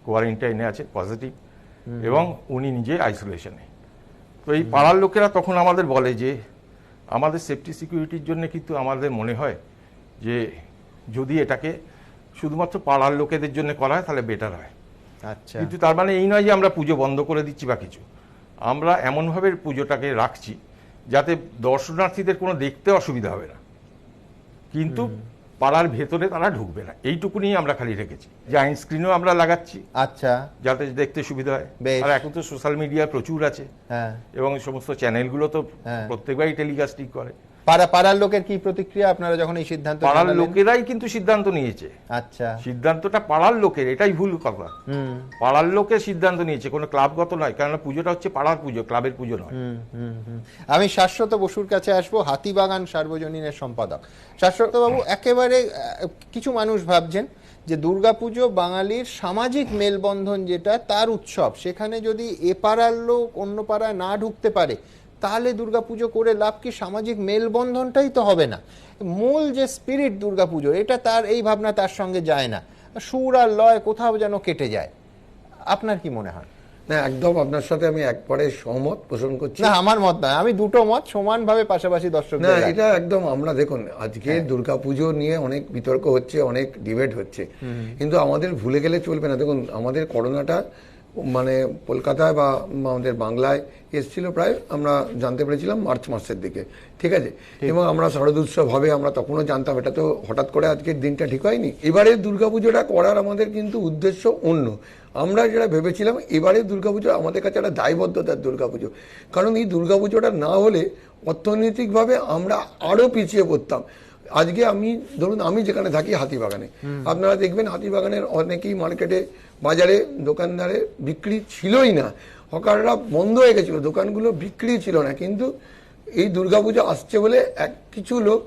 কোয়ারেন্টাইনে আছে পজিটিভ এবং উনি নিজে আইসোলেশনে। তো এই পাড়ার লোকেরা তখন আমাদের বলে যে আমাদের সেফটি সিকিউরিটির জন্য কিন্তু আমাদের মনে হয় যে যদি এটাকে শুধুমাত্র পাড়ার লোকেদের জন্য করা হয় তাহলে বেটার হয়। আচ্ছা, কিন্তু তার মানে এই নয় যে আমরা পুজো বন্ধ করে দিচ্ছি বা কিছু, আমরা এমনভাবে পুজোটাকে রাখছি যাতে দর্শনার্থীদের কোনো দেখতে অসুবিধা হবে না, কিন্তু পাড়ার ভেতরে তারা ঢুকবে না, এইটুকুনি আমরা খালি রেখেছি। জায়েন্ট স্ক্রিনও আমরা লাগাচ্ছি, আচ্ছা, যাতে দেখতে সুবিধা হয়। আর এখন তো সোশ্যাল মিডিয়া প্রচুর আছে এবং সমস্ত চ্যানেলগুলো তো প্রত্যেকবারই টেলিকাস্টিং করে। পাড়ার লোকের কি প্রতিক্রিয়া আপনারা যখন এই সিদ্ধান্ত? পাড়ার লোকেরাই কিন্তু সিদ্ধান্ত নিয়েছে। আচ্ছা, সিদ্ধান্তটা পাড়ার লোকের, এটাই ভুল কথা। পাড়ার লোকের সিদ্ধান্ত নিয়েছে, কোনো ক্লাবগত নয়, কারণ পুজোটা হচ্ছে পাড়ার পুজো, ক্লাবের পুজো নয়। আমি শাশ্বত বসুর কাছে আসবো, হাতিবাগান সার্বজনীনের সম্পাদক। শাশ্বত বাবু, একেবারে কিছু মানুষ ভাবছেন যে দুর্গাপুজো বাঙালির সামাজিক মেলবন্ধন, যেটা তার উৎসব, সেখানে যদি এ পাড়ার লোক অন্য পাড়ায় না ঢুকতে পারে তাহলে দুর্গাপুজো করে লাভ কি? সামাজিক মেলবন্ধনটাই তো হবে না। মূল যে স্পিরিট দুর্গাপুজোর, এটা তার এই ভাবনা তার সঙ্গে যায় না, সুর আর লয় কোথাও যেন কেটে যায়। আপনার কি মনে হয়? না, একদম আপনার সাথে আমি একবারে সহমত পোষণ করছি। না, আমার মত নয়, আমি দুটো মত সমানভাবে পাশাপাশি দর্শক। না, এটা একদম আমরা দেখুন আজকে দুর্গাপুজো নিয়ে অনেক বিতর্ক হচ্ছে, অনেক ডিবেট হচ্ছে, কিন্তু আমাদের ভুলে গেলে চলবে না। দেখুন আমাদের করোনাটা মানে কলকাতায় বা আমাদের বাংলায় এসেছিল প্রায় আমরা জানতে পেরেছিলাম মার্চ মাসের দিকে, ঠিক আছে, এবং আমরা শারদোৎসব হবে আমরা তখনও জানতাম, এটা তো হঠাৎ করে আজকের দিনটা ঠিক হয়নি। এবারে দুর্গাপুজোটা করার আমাদের কিন্তু উদ্দেশ্য অন্য। আমরা যেটা ভেবেছিলাম এবারে দুর্গাপুজো আমাদের কাছে একটা দায়বদ্ধতার দুর্গাপুজো, কারণ এই দুর্গাপুজোটা না হলে অর্থনৈতিকভাবে আমরা আরো পিছিয়ে পড়তাম। আজকে আমি ধরুন আমি যেখানে থাকি হাতিবাগানে, আপনারা দেখবেন হাতিবাগানের অনেকেই মার্কেটে বাজারে দোকানদারে বিক্রি ছিলই না, হকাররা বন্ধ হয়ে গেছিল, দোকানগুলো বিক্রি ছিল না, কিন্তু এই দুর্গাপুজো আসছে বলে কিছু লোক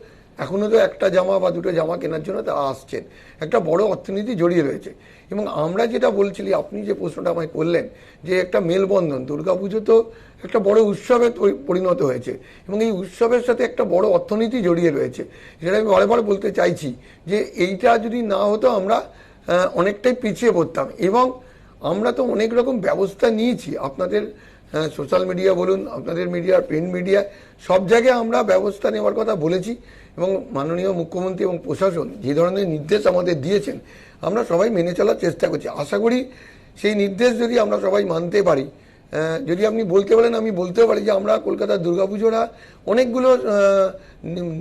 এখনো তো একটা জামা বা দুটো জামা কেনার জন্য তারা আসছেন, একটা বড় অর্থনীতি জড়িয়ে রয়েছে। এবং আমরা যেটা বলছিলি, আপনি যে প্রশ্নটা আমায় করলেন যে একটা মেলবন্ধন, দুর্গাপুজো তো একটা বড় উৎসবে পরিণত হয়েছে এবং এই উৎসবের সাথে একটা বড় অর্থনীতি জড়িয়ে রয়েছে, যেটা আমি বারবার বলতে চাইছি যে এইটা যদি না হতো আমরা অনেকটাই পিছিয়ে পড়তাম। এবং আমরা তো অনেক রকম ব্যবস্থা নিয়েছি, আপনাদের সোশ্যাল মিডিয়া বলুন, আপনাদের মিডিয়া, প্রিন্ট মিডিয়া, সব জায়গায় আমরা ব্যবস্থা নেওয়ার কথা বলেছি এবং মাননীয় মুখ্যমন্ত্রী এবং প্রশাসন যে ধরনের নির্দেশ আমাদের দিয়েছেন আমরা সবাই মেনে চলার চেষ্টা করছি। আশা করি সেই নির্দেশ যদি আমরা সবাই মানতে পারি, যদি আপনি বলতে বলেন আমি বলতেও পারি যে আমরা কলকাতার দুর্গাপুজোরা অনেকগুলো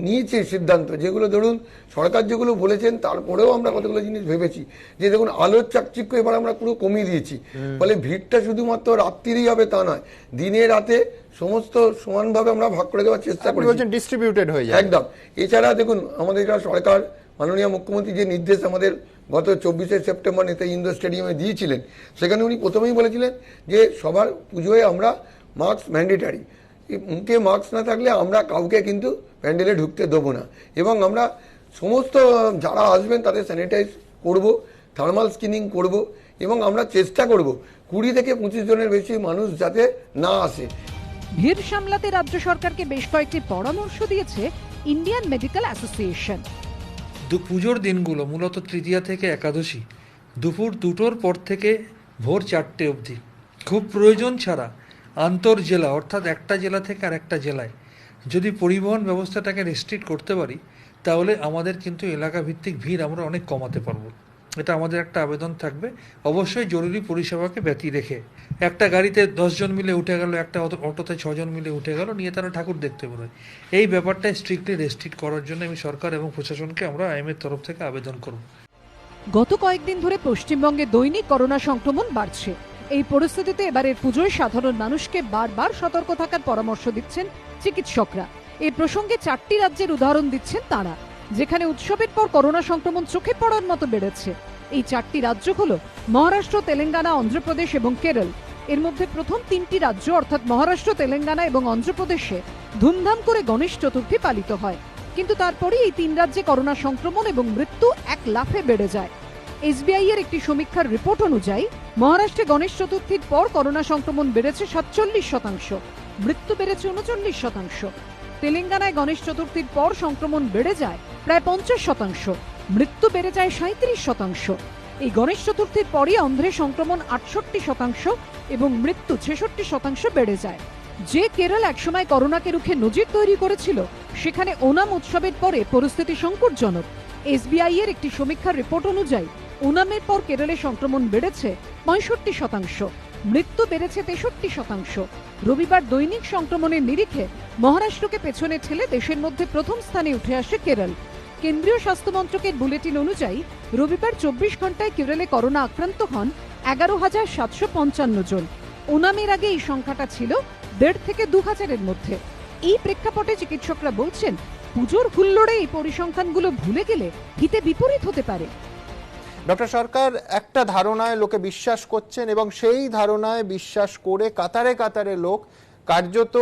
নিয়েছি সিদ্ধান্ত, যেগুলো ধরুন সরকার যেগুলো বলেছেন তারপরেও আমরা কতগুলো জিনিস ভেবেছি। যে দেখুন আলোর চাকচিক্য এবার আমরা পুরো কমিয়ে দিয়েছি, ফলে ভিড়টা শুধুমাত্র রাত্রিরই হবে তা নয়, দিনে রাতে সমস্ত সমানভাবে আমরা ভাগ করে দেওয়ার চেষ্টা করি, ডিস্ট্রিবিউটেড হয়ে যায় একদম। এছাড়া দেখুন আমাদের এটা সরকার মাননীয় মুখ্যমন্ত্রী যে নির্দেশ আমাদের গত 24শে সেপ্টেম্বর নেতাজি ইন্ডোর স্টেডিয়ামে দিয়েছিলেন, সেখানে উনি প্রথমেই বলেছিলেন যে সবার পুজোয় আমরা মাস্ক ম্যান্ডেটারি, মুখে মাস্ক না থাকলে আমরা কাউকে কিন্তু প্যান্ডেলে ঢুকতে দেবো না, এবং আমরা সমস্ত যারা আসবেন তাদের স্যানিটাইজ করব, থার্মাল স্ক্রিনিং করব, এবং আমরা চেষ্টা করব 20 থেকে 25 জনের বেশি মানুষ যাতে না আসে। ভিড় সামলাতে রাজ্য সরকারকে বেশ কয়েকটি পরামর্শ দিয়েছে ইন্ডিয়ান মেডিকেল অ্যাসোসিয়েশন। পুজোর দিনগুলো মূলত তৃতীয়া থেকে একাদশী দুপুর 2টোর পর থেকে ভোর 4টে অবধি খুব প্রয়োজন ছাড়া আন্তঃজেলা অর্থাৎ একটা জেলা থেকে আর একটা জেলায় যদি পরিবহন ব্যবস্থাটাকে রেস্ট্রিক্ট করতে পারি তাহলে আমাদের কিন্তু এলাকা ভিত্তিক ভিড় আমরা অনেক কমাতে পারবো। এটা আমাদের একটা আবেদন থাকবে, অবশ্যই জরুরি পরিষেবাকে ব্যতি রেখে। একটা গাড়িতে 10 জন মিলে উঠে গেল, একটা অটোতে 6 জন মিলে উঠে গেল, নিয়ে তারা ঠাকুর দেখতে বেরোয়, এই ব্যাপারটা স্ট্রিক্টলি রেস্ট্রিক্ট করার জন্য আমি সরকার এবং প্রশাসনকে আমরা আইএমএর তরফ থেকে আবেদন করব। গত কয়েকদিন ধরে পশ্চিমবঙ্গে দৈনিক করোনা সংক্রমণ বাড়ছে। এই পরিস্থিতিতে এবারের পুজোয় সাধারণ মানুষকে বারবার সতর্ক থাকার পরামর্শ দিচ্ছেন চিকিৎসকরা। এই প্রসঙ্গে 4টি রাজ্যের উদাহরণ দিচ্ছেন তারা, যেখানে উৎসবের পর করোনা সংক্রমণ চোখে পড়ার মতো বেড়েছে। এই 4টি রাজ্য হল মহারাষ্ট্র, তেলেঙ্গানা, অন্ধ্রপ্রদেশ এবং কেরল। এর মধ্যে প্রথম 3টি রাজ্য অর্থাৎ মহারাষ্ট্র, তেলেঙ্গানা এবং অন্ধ্রপ্রদেশে ধুমধাম করে গণেশ চতুর্থী পালিত হয়, কিন্তু তারপরেই এই 3 রাজ্যে করোনা সংক্রমণ এবং মৃত্যু এক লাফে বেড়ে যায়। এসবিআই এর একটি সমীক্ষার রিপোর্ট অনুযায়ী মহারাষ্ট্রে গণেশ চতুর্থীর পর করোনা সংক্রমণ বেড়েছে 47%, মৃত্যু বেড়েছে 39%। তেলেঙ্গানায় গণেশ চতুর্থীর পর সংক্রমণ বেড়ে যায় প্রায় 50%, মৃত্যু বেড়ে যায় 37%। এই গণেশ চতুর্থীর পরই অন্ধ্রে সংক্রমণ 68% এবং মৃত্যু 66% বেড়ে যায়। যে কেরল একসময় করোনাকে রুখে নজির তৈরি করেছিল, সেখানে ওনাম উৎসবের পরে পরিস্থিতি সংকটজনক। এসবিআই এর একটি সমীক্ষার রিপোর্ট অনুযায়ী ওনামের পর কেরলে সংক্রমণ বেড়েছে 65%, মৃত্যু বেড়েছে 63%। রবিবার দৈনিক সংক্রমণের নিরিখে মহারাষ্ট্রকে পেছনে ঠেলে দেশের মধ্যে প্রথম স্থানে উঠে আসে কেরল। কেন্দ্রীয় স্বাস্থ্য মন্ত্রকের বুলেটিন অনুযায়ী রবিবার 24 ঘন্টায় কেরলে করোনা আক্রান্ত হন 11,755 জন। ওনামের আগে এই সংখ্যাটা ছিল 1,500 থেকে 2,000-এর মধ্যে। এই প্রেক্ষাপটে চিকিৎসকরা বলছেন, পুজোর হুল্লোড়ে এই পরিসংখ্যানগুলো ভুলে গেলে হিতে বিপরীত হতে পারে। ডক্টর সরকার, একটা ধারণায় লোকে বিশ্বাস করছেন এবং সেই ধারণায় বিশ্বাস করে কাতারে কাতারে লোক কার্যত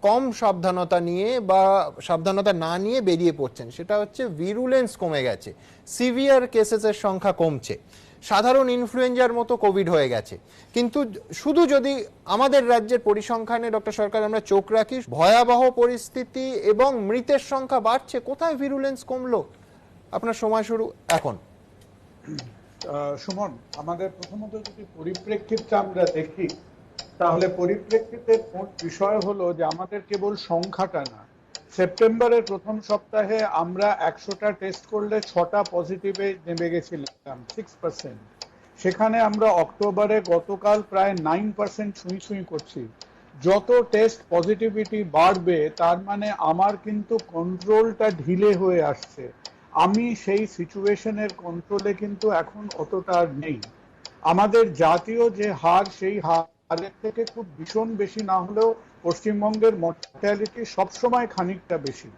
কম সাবধানতা নিয়ে বা সাবধানতা না নিয়ে বেরিয়ে পড়ছেন। সেটা হচ্ছে ভিরুলেন্স কমে গেছে, সিভিয়ার কেসেসের সংখ্যা কমছে, সাধারণ ইনফ্লুয়েঞ্জার মতো কোভিড হয়ে গেছে। কিন্তু শুধু যদি আমাদের রাজ্যের পরিসংখ্যানে ডক্টর সরকার আমরা চোখ রাখি, ভয়াবহ পরিস্থিতি এবং মৃতের সংখ্যা বাড়ছে। কোথায় ভিরুলেন্স কমলো? আপনার সময় শুরু এখন। সুমন, আমাদের প্রথমত যদি পরিপ্রেক্ষিতটা আমরা দেখি, তাহলে পরিপ্রেক্ষিতের বিষয় হলো যে আমাদের কেবল সংখ্যাটা না, সেপ্টেম্বরের প্রথম সপ্তাহে আমরা 100টা টেস্ট করলে 6টা পজিটিভে নেমে গেছিলাম, 6%। সেখানে আমরা অক্টোবরে গতকাল প্রায় 9% ছুঁই করছি। যত টেস্ট পজিটিভিটি বাড়বে তার মানে আমার কিন্তু কন্ট্রোলটা ঢিলে হয়ে আসছে। আমি সেই সিচুয়েশনের কন্ট্রোলে কিন্তু এখন অতটা নেই। আমাদের জাতীয় যে হার, সেই হারের থেকে খুব ভীষণ বেশি না হলেও পশ্চিমবঙ্গের মর্টালিটি সবসময় খানিকটা বেশি।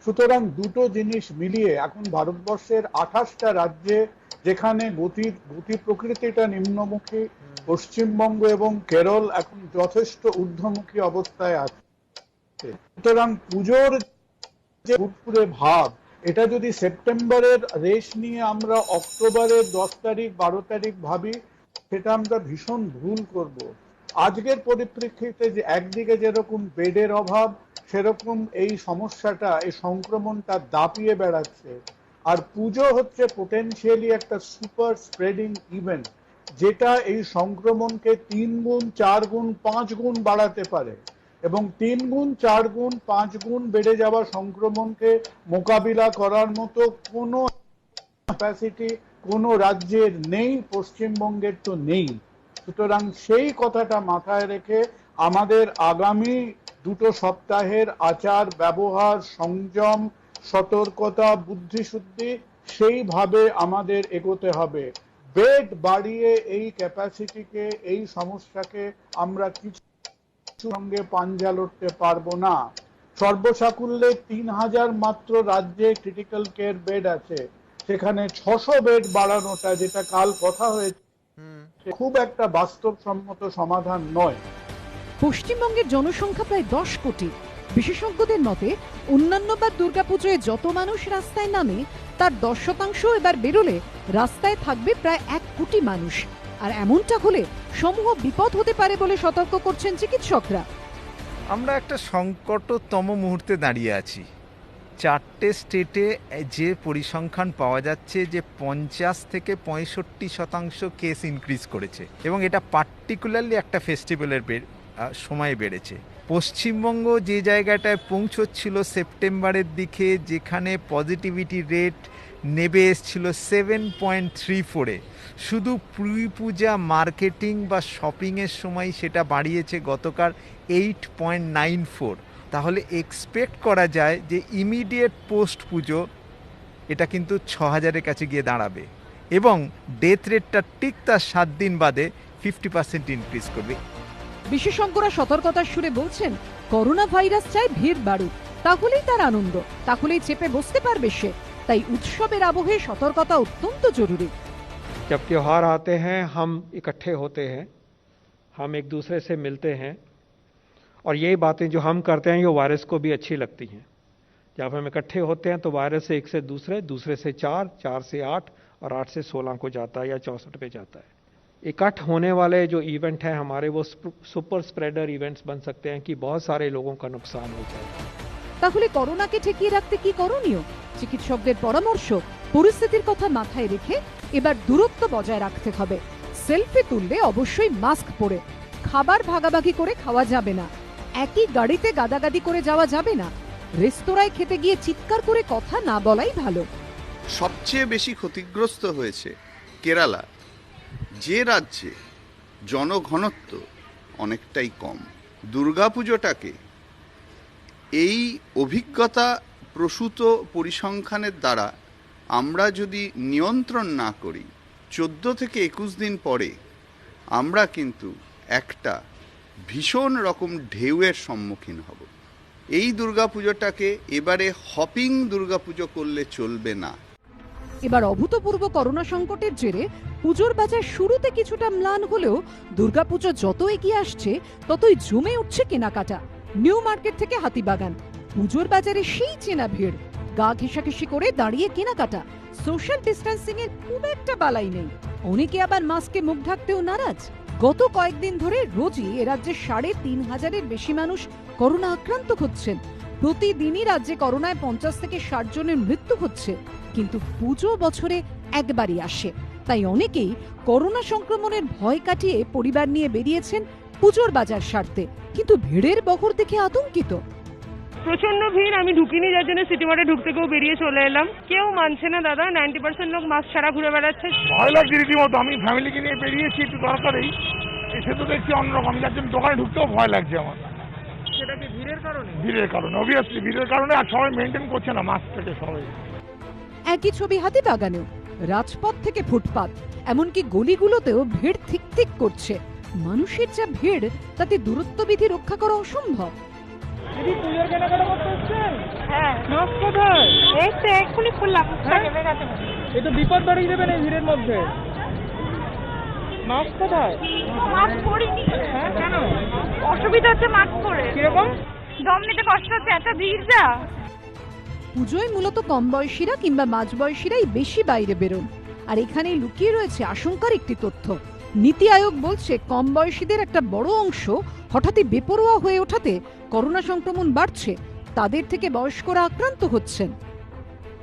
সুতরাং দুটো জিনিস মিলিয়ে এখন ভারতবর্ষের 28টা রাজ্যে যেখানে গতি প্রকৃতিটা নিম্নমুখী, পশ্চিমবঙ্গ এবং কেরল এখন যথেষ্ট ঊর্ধ্বমুখী অবস্থায় আছে। সুতরাং পুজোর যে ফুরফুরে ভাব, এটা যদি সেপ্টেম্বরের রেশ নিয়ে আমরা অক্টোবরের 10 তারিখ 12 তারিখ ভাবি, সেটা আমরা ভীষণ ভুল করব। আজকের পরিপ্রেক্ষিতে যে একদিকে যেরকম বেডের অভাব, সেরকম এই সমস্যাটা, এই সংক্রমণটা দাপিয়ে বেড়াচ্ছে। আর পুজো হচ্ছে পোটেনশিয়ালি একটা সুপার স্প্রেডিং ইভেন্ট, যেটা এই সংক্রমণকে 3 গুণ 4 গুণ 5 গুণ বাড়াতে পারে। এবং 3 গুণ 4 গুণ 5 গুণ বেড়ে যাওয়া সংক্রমণকে মোকাবিলা করার মতো কোনো ক্যাপাসিটি কোনো রাজ্যের নেই, পশ্চিমবঙ্গের তো নেই। সুতরাং সেই কথাটা মাথায় রেখে আমাদের আগামী 2 সপ্তাহের আচার ব্যবহার, সংযম, সতর্কতা, বুদ্ধিশুদ্ধি, সেইভাবে আমাদের এগোতে হবে। বেড বাড়িয়ে এই ক্যাপাসিটিকে, এই সমস্যাকে আমরা কিছু সঙ্গে পাঞ্জা লড়তে পারবো না। সর্বসাকুল্যে 3000 মাত্র রাজ্যে ক্রিটিক্যাল কেয়ার বেড আছে, সেখানে 600 বেড বাড়ানোটা, যেটা কাল কথা হয়েছে, খুব একটা বাস্তবসম্মত সমাধান নয়। পশ্চিমবঙ্গের জনসংখ্যা প্রায় 10 কোটি। বিশেষজ্ঞদের মতে অন্যান্যবার দুর্গাপুজোয় যত মানুষ রাস্তায় নামে তার 10% এবার বেরোলে রাস্তায় থাকবে প্রায় 1 কোটি মানুষ। আর এমনটা হলে সমূহ বিপদ হতে পারে বলে সতর্ক করছেন চিকিৎসকরা। আমরা একটা সংকটতম মুহূর্তে দাঁড়িয়ে আছি। 4টে স্টেটে যে পরিসংখ্যান পাওয়া যাচ্ছে যে 50 থেকে 65% কেস ইনক্রিজ করেছে, এবং এটা পার্টিকুলারলি একটা ফেস্টিভ্যালের সময় বেড়েছে। পশ্চিমবঙ্গ যে জায়গাটায় পৌঁছচ্ছিল সেপ্টেম্বরের দিকে, যেখানে পজিটিভিটি রেট নেমে এসেছিল 7.34-এ, শুধু পূজা মার্কেটিং বা শপিংয়ের সময় সেটা বাড়িয়েছে গতকাল 8.94। তাহলে এক্সপেক্ট করা যায় যে ইমিডিয়েট পোস্ট পুজো এটা কিন্তু 6000-এর কাছে গিয়ে দাঁড়াবে। এবং ডেথ রেটটা ঠিক তার 7 দিন বাদে 50% ইনক্রিজ করবে। বিশেষজ্ঞরা সতর্কতার সুরে বলছেন, করোনা ভাইরাস চায় ভিড় বাড়ুক, তাহলেই তার আনন্দ, তাহলেই চেপে বসতে পারবে সে। তাই উৎসবের আবহে সতর্কতা অত্যন্ত জরুরি। जब त्योहार आते हैं हम इकट्ठे होते हैं, हम एक दूसरे से मिलते हैं और ये बातें जो हम करते हैं ये वायरस को भी अच्छी लगती हैं। जब हम इकट्ठे होते हैं तो वायरस से एक से दूसरे, दूसरे से 4, 4 से 8 और 8 से 16 को जाता है या 64 पे जाता है। इकट्ठ होने वाले जो इवेंट हैं हमारे, वो सुपर स्प्रेडर इवेंट्स बन सकते हैं कि बहुत सारे लोगों का नुकसान हो जाए। তাহলে করোনাকে ঠেকিয়ে রাখতে কি করণীয়? চিকিৎসকদের পরামর্শ, পরিস্থিতির কথা মাথায় রেখে এবার দূরত্ব বজায় রাখতে হবে। সেলফি তুললে অবশ্যই মাস্ক পরে, খাবার ভাগাভাগি করে খাওয়া যাবে না, একই গাড়িতে গাদাগাদি করে যাওয়া যাবে না, রেস্তোরাঁয় খেতে গিয়ে চিৎকার করে কথা না বলাই ভালো। সবচেয়ে বেশি ক্ষতিগ্রস্ত হয়েছে কেরালা, যে রাজ্যে জনঘনত্ব অনেকটাই কম। দুর্গাপুজোটাকে এই অভিজ্ঞতা প্রসূত পরিসংখ্যানের দ্বারা আমরা যদি নিয়ন্ত্রণ না করি, 14 থেকে 21 দিন পরে আমরা কিন্তু একটা ভীষণ রকম ঢেউয়ের সম্মুখীন হব। এই দুর্গাপুজোটাকে এবারে হপিং দুর্গাপুজো করলে চলবে না। এবার অভূতপূর্ব করোনা সংকটের জেরে পুজোর বাজার শুরুতে কিছুটা ম্লান হলেও দুর্গাপুজো যত এগিয়ে আসছে ততই জমে উঠছে কেনাকাটা। নিউ মার্কেট থেকে হাতিবাগান, পুজোর বাজারে সেই চেনা ভিড়, গা ঘেঁষাঘেঁষি করে দাঁড়িয়ে কেনাকাটা। সোশ্যাল ডিস্টেন্সিং এর খুব একটা বালাই নেই, অনেকে আবার মাস্কে মুখ ঢাকতেও নারাজ। গত কয়েকদিন ধরে রোজই এ রাজ্যে ৩৫০০-এর বেশি মানুষ করোনা আক্রান্ত হচ্ছেন। প্রতিদিনই রাজ্যে করোনায় ৫০ থেকে ৬০ জনের মৃত্যু হচ্ছে। কিন্তু পুজো বছরে একবারই আসে, তাই অনেকেই করোনা সংক্রমণের ভয় কাটিয়ে পরিবার নিয়ে বেরিয়েছেন পুজোর বাজার সারতে, কিন্তু ভিড়ের বহর দেখে আতঙ্কিত। প্রচন্ড ভিড়, আমি ঢুকিনি, যার জন্য সিটি মার্টে ঢুকতে কেউ বেরিয়ে চলে এলাম। কেউ মানছে না দাদা, 90% লোক মাস্ক ছাড়া ঘুরে বেড়াচ্ছে। ভয় লাগছে রীতিমতো। আমি ফ্যামিলিকে নিয়ে বেরিয়েছি একটু দরকারেই, এসে তো দেখছি অন্যরকম, যার জন্য দোকানে ঢুকতেও ভয় লাগছে আমার। সেটা কি ভিড়ের কারণে? ভিড়ের কারণে, অবভিয়াসলি ভিড়ের কারণে। আর সবাই মেনটেন করছে না মাস্কটাকে সবাই। একই ছবি হাতিবাগানেও, রাজপথ থেকে ফুটপাত, এমনকি গলিগুলোতেও ভিড় থিক থিক করছে। মানুষের যা ভিড়, তাতে দূরত্ববিধি রক্ষা করা অসম্ভব। দিদি পুজোর কেনাকাটা করতে হচ্ছেন? হ্যাঁ। মাস্ক কোথায়? এই তো এক্ষুনি খুললাম। এই তো বিপদ বাড়িয়ে দেবেন এই ভিড়ের মধ্যে। মাস্ক কোথায়? মাস্ক পরিনি। হ্যাঁ, কেন? অসুবিধা হচ্ছে মাস্ক পরে। কিরকম? দম নিতে কষ্ট হচ্ছে, এত ভিড় যা। পুজোয় মূলত কম বয়সীরা কিংবা মাঝবয়সীরাই বেশি বাইরে বেরোন, আর এখানেই লুকিয়ে রয়েছে আশঙ্কার একটি তথ্য। নীতি আয়োগ বলছে কম বয়সীদের একটা বড় অংশ হঠাৎই বেপরোয়া হয়ে ওঠাতে করোনা সংক্রমণ বাড়ছে, তাদের থেকে বয়স্করা আক্রান্ত হচ্ছেন।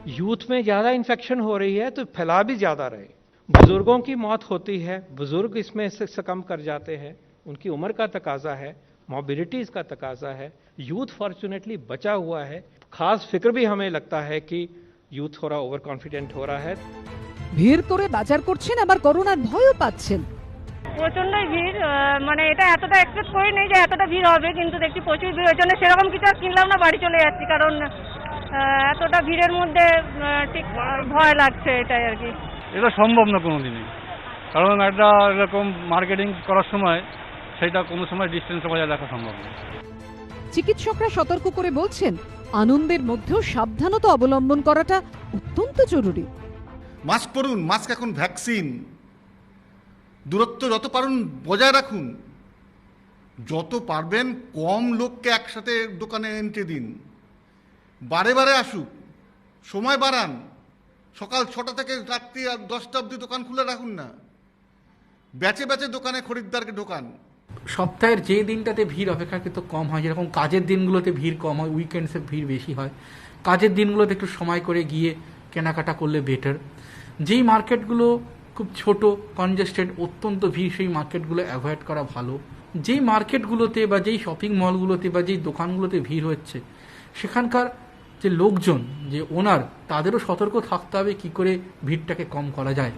यूथ में ज्यादा इन्फेक्शन हो रही है तो फैलाव भी ज्यादा रहे। बुजुर्गों की मौत होती है, बुजुर्ग इसमें सकम कर जाते हैं, उनकी उम्र का तकाजा है, मोबिलिटीज का तकाजा है। यूथ फॉर्चुनेटली बचा हुआ है। खास फिक्र भी हमें लगता है कि यूथ थोड़ा ओवर कॉन्फिडेंट हो रहा है। ভিড় করে বাজার করছেন, আবার করোনার ভয়ও পাচ্ছেন। প্রচন্ডই ভিড়, মানে এটা এতটা এক্সপেক্ট করি নেই যে এতটা ভিড় হবে, কিন্তু দেখছি প্রচুর ভিড়। ওই জন্য সেরকম কিছু আর কিনলাম না, বাড়ি চলে যাচ্ছি, কারণ এতটা ভিড়ের মধ্যে ঠিক ভয় লাগছে, এটাই আর কি। এটা সম্ভব না কোনোদিনই, কারণ একটা এরকম মার্কেটিং করার সময় সেটা কোনো সময় ডিস্টেন্স বজায় রাখা সম্ভব না। চিকিৎসকরা সতর্ক করে বলছেন, আনন্দের মধ্যেও সাবধানতা অবলম্বন করাটা অত্যন্ত জরুরি। মাস্ক পরুন, মাস্ক এখন ভ্যাকসিন। দূরত্ব যত পারুন বজায় রাখুন, যত পারবেন কম লোককে একসাথে দোকানে এন্ট্রি দিন, বারে বারে আসুক, সময় বাড়ান। সকাল 6টা থেকে রাত্রি 10টা অবধি দোকান খুলে রাখুন না, ব্যাচে ব্যাচে দোকানে খরিদ্দারকে ঢোকান। সপ্তাহের যে দিনটাতে ভিড় অপেক্ষাকৃত কম হয়, যেরকম কাজের দিনগুলোতে ভিড় কম হয়, উইকেন্ডসে ভিড় বেশি হয়, কাজের দিনগুলোতে একটু সময় করে গিয়ে কেনাকাটা করলে বেটার। যেই মার্কেটগুলো খুব ছোট, কনজেস্টেড, অত্যন্ত ভিড়, সেই মার্কেটগুলো অ্যাভয়েড করা ভালো। যেই মার্কেটগুলোতে বা যেই শপিং মলগুলোতে বা যেই দোকানগুলোতে ভিড় হচ্ছে, সেখানকার যে লোকজন, যে ওনার, তাদেরও সতর্ক থাকতে হবে কি করে ভিড়টাকে কম করা যায়।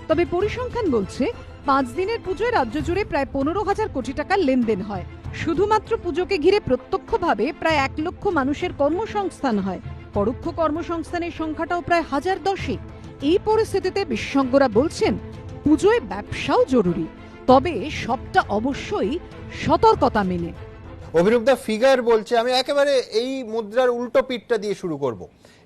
তবে পরিসংখ্যান বলছে 5 দিনের পুজোয় রাজ্য জুড়ে প্রায় 15,000 কোটি টাকার লেনদেন হয়। শুধুমাত্র পুজোকে ঘিরে প্রত্যক্ষভাবে প্রায় 1 লক্ষ মানুষের কর্মসংস্থান হয়। পরোক্ষ কর্মসংস্থানের সংখ্যাটাও প্রায় 1010। এই পরিস্থিতিতে বিশেষজ্ঞরা বলছেন পুজোয় ব্যবসাও জরুরি, তবে সবটা অবশ্যই সতর্কতা মেনে। অভিরূপদা ফিগার বলছে, আমি একেবারে এই মুদ্রার উল্টো পিঠটা দিয়ে শুরু করব,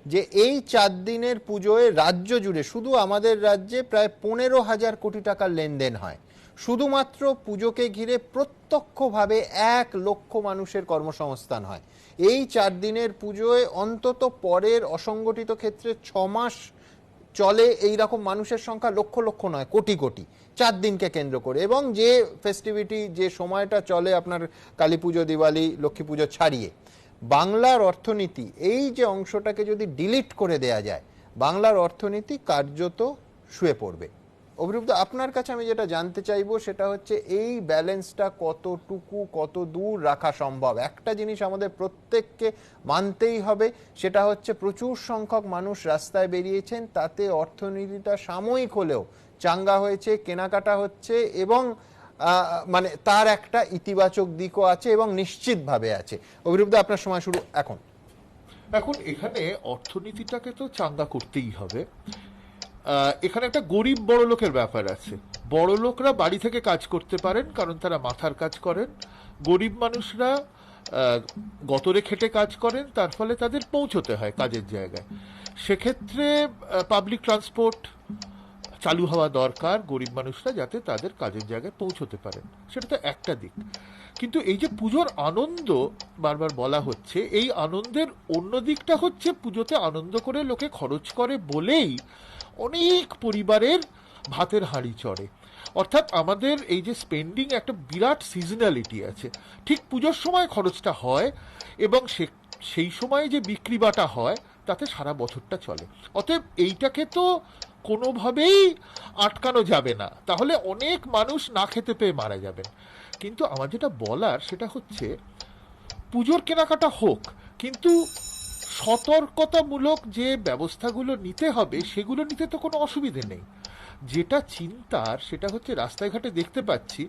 যে এই 4 দিনের পুজোয় রাজ্য জুড়ে শুধু আমাদের রাজ্যে প্রায় 15,000 কোটি টাকার লেনদেন হয়। শুধুমাত্র পুজোকে ঘিরে প্রত্যক্ষভাবে 1 লক্ষ মানুষের কর্মসংস্থান হয়। এই 4 দিনের পুজোয় অন্তত পরের অসংগঠিত ক্ষেত্রে 6 মাস চলে এই রকম মানুষের সংখ্যা লক্ষ লক্ষ নয়, কোটি কোটি, 4 দিনকে কেন্দ্র করে। এবং যে ফেস্টিভিটি, যে সময়টা চলে আপনার কালী পুজো, দিওয়ালি, লক্ষ্মী পুজো ছাড়িয়ে, বাংলার অর্থনীতি এই যে অংশটাকে যদি ডিলিট করে দেয়া যায়, বাংলার অর্থনীতি কার্যত শুয়ে পড়বে। অভিরূপদা, আপনার কাছে আমি যেটা জানতে চাইবো সেটা হচ্ছে এই ব্যালেন্সটা কতটুকু, কত দূর রাখা সম্ভব। একটা জিনিস আমাদের প্রত্যেককে মানতেই হবে, সেটা হচ্ছে প্রচুর সংখ্যক মানুষ রাস্তায় বেরিয়েছেন, তাতে অর্থনীতিটা সাময়িক হলেও চাঙ্গা হয়েছে, কেনাকাটা হচ্ছে, এবং মানে তার একটা ইতিবাচক দিকও আছে এবং নিশ্চিতভাবে আছে। অভিরূপদা, আপনার সময় শুরু এখন। এখানে অর্থনীতিটাকে তো চাঙ্গা করতেই হবে। এখানে একটা গরিব বড় লোকের ব্যাপার আছে। বড় লোকরা বাড়ি থেকে কাজ করতে পারেন কারণ তারা মাথার কাজ করেন, গরিব মানুষরা গতরে খেটে কাজ করেন, তার ফলে তাদের পৌঁছতে হয় কাজের জায়গায়। সেক্ষেত্রে পাবলিক ট্রান্সপোর্ট চালু হওয়া দরকার, গরিব মানুষরা যাতে তাদের কাজের জায়গায় পৌঁছতে পারেন, সেটা তো একটা দিক। কিন্তু এই যে পুজোর আনন্দ বারবার বলা হচ্ছে, এই আনন্দের অন্য দিকটা হচ্ছে পুজোতে আনন্দ করে লোকে খরচ করে বলেই অনেক পরিবারের ভাতের হাঁড়ি চড়ে। অর্থাৎ আমাদের এই যে স্পেন্ডিং, একটা বিরাট সিজনালিটি আছে। ঠিক পুজোর সময় খরচটা হয় এবং সেই সময় যে বিক্রি বাটা হয় তাতে সারা বছরটা চলে। অতএব এইটাকে তো কোনোভাবেই আটকানো যাবে না, তাহলে অনেক মানুষ না খেতে পেয়ে মারা যাবেন। কিন্তু আমার যেটা বলার সেটা হচ্ছে পুজোর কেনাকাটা হোক, কিন্তু সতর্কতামূলক যে ব্যবস্থাগুলো নিতে হবে সেগুলো নিতে তো কোনো অসুবিধে নেই। যেটা চিন্তার সেটা হচ্ছে রাস্তায় ঘাটে দেখতে পাচ্ছি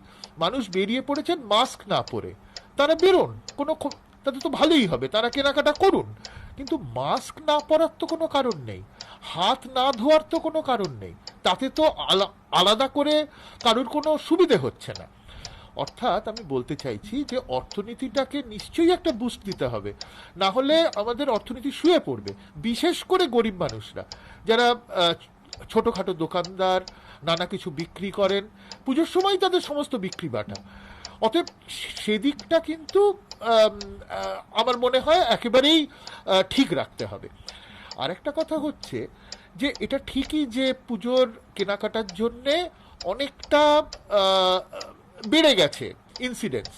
মানুষ বেরিয়ে পড়েছেন মাস্ক না পরে। তারা বেরোন, তাদের তো ভালোই হবে, তারা কেনাকাটা করুন, কিন্তু মাস্ক না পরার তো কোনো কারণ নেই, হাত না ধোয়ার তো কোনো কারণ নেই, তাতে তো আলাদা করে কারোর কোনো সুবিধে হচ্ছে না। অর্থাৎ আমি বলতে চাইছি যে অর্থনীতিটাকে নিশ্চয়ই একটা বুস্ট দিতে হবে, না হলে আমাদের অর্থনীতি শুয়ে পড়বে। বিশেষ করে গরিব মানুষরা যারা ছোটখাটো দোকানদার, নানা কিছু বিক্রি করেন, পুজোর সময় তাদের সমস্ত বিক্রি বাটা। অতএব সেদিকটা কিন্তু আমার মনে হয় একেবারেই ঠিক রাখতে হবে। আর একটা কথা হচ্ছে যে এটা ঠিকই যে পুজোর কেনাকাটার জন্যে অনেকটা বেড়ে গেছে ইনসিডেন্স,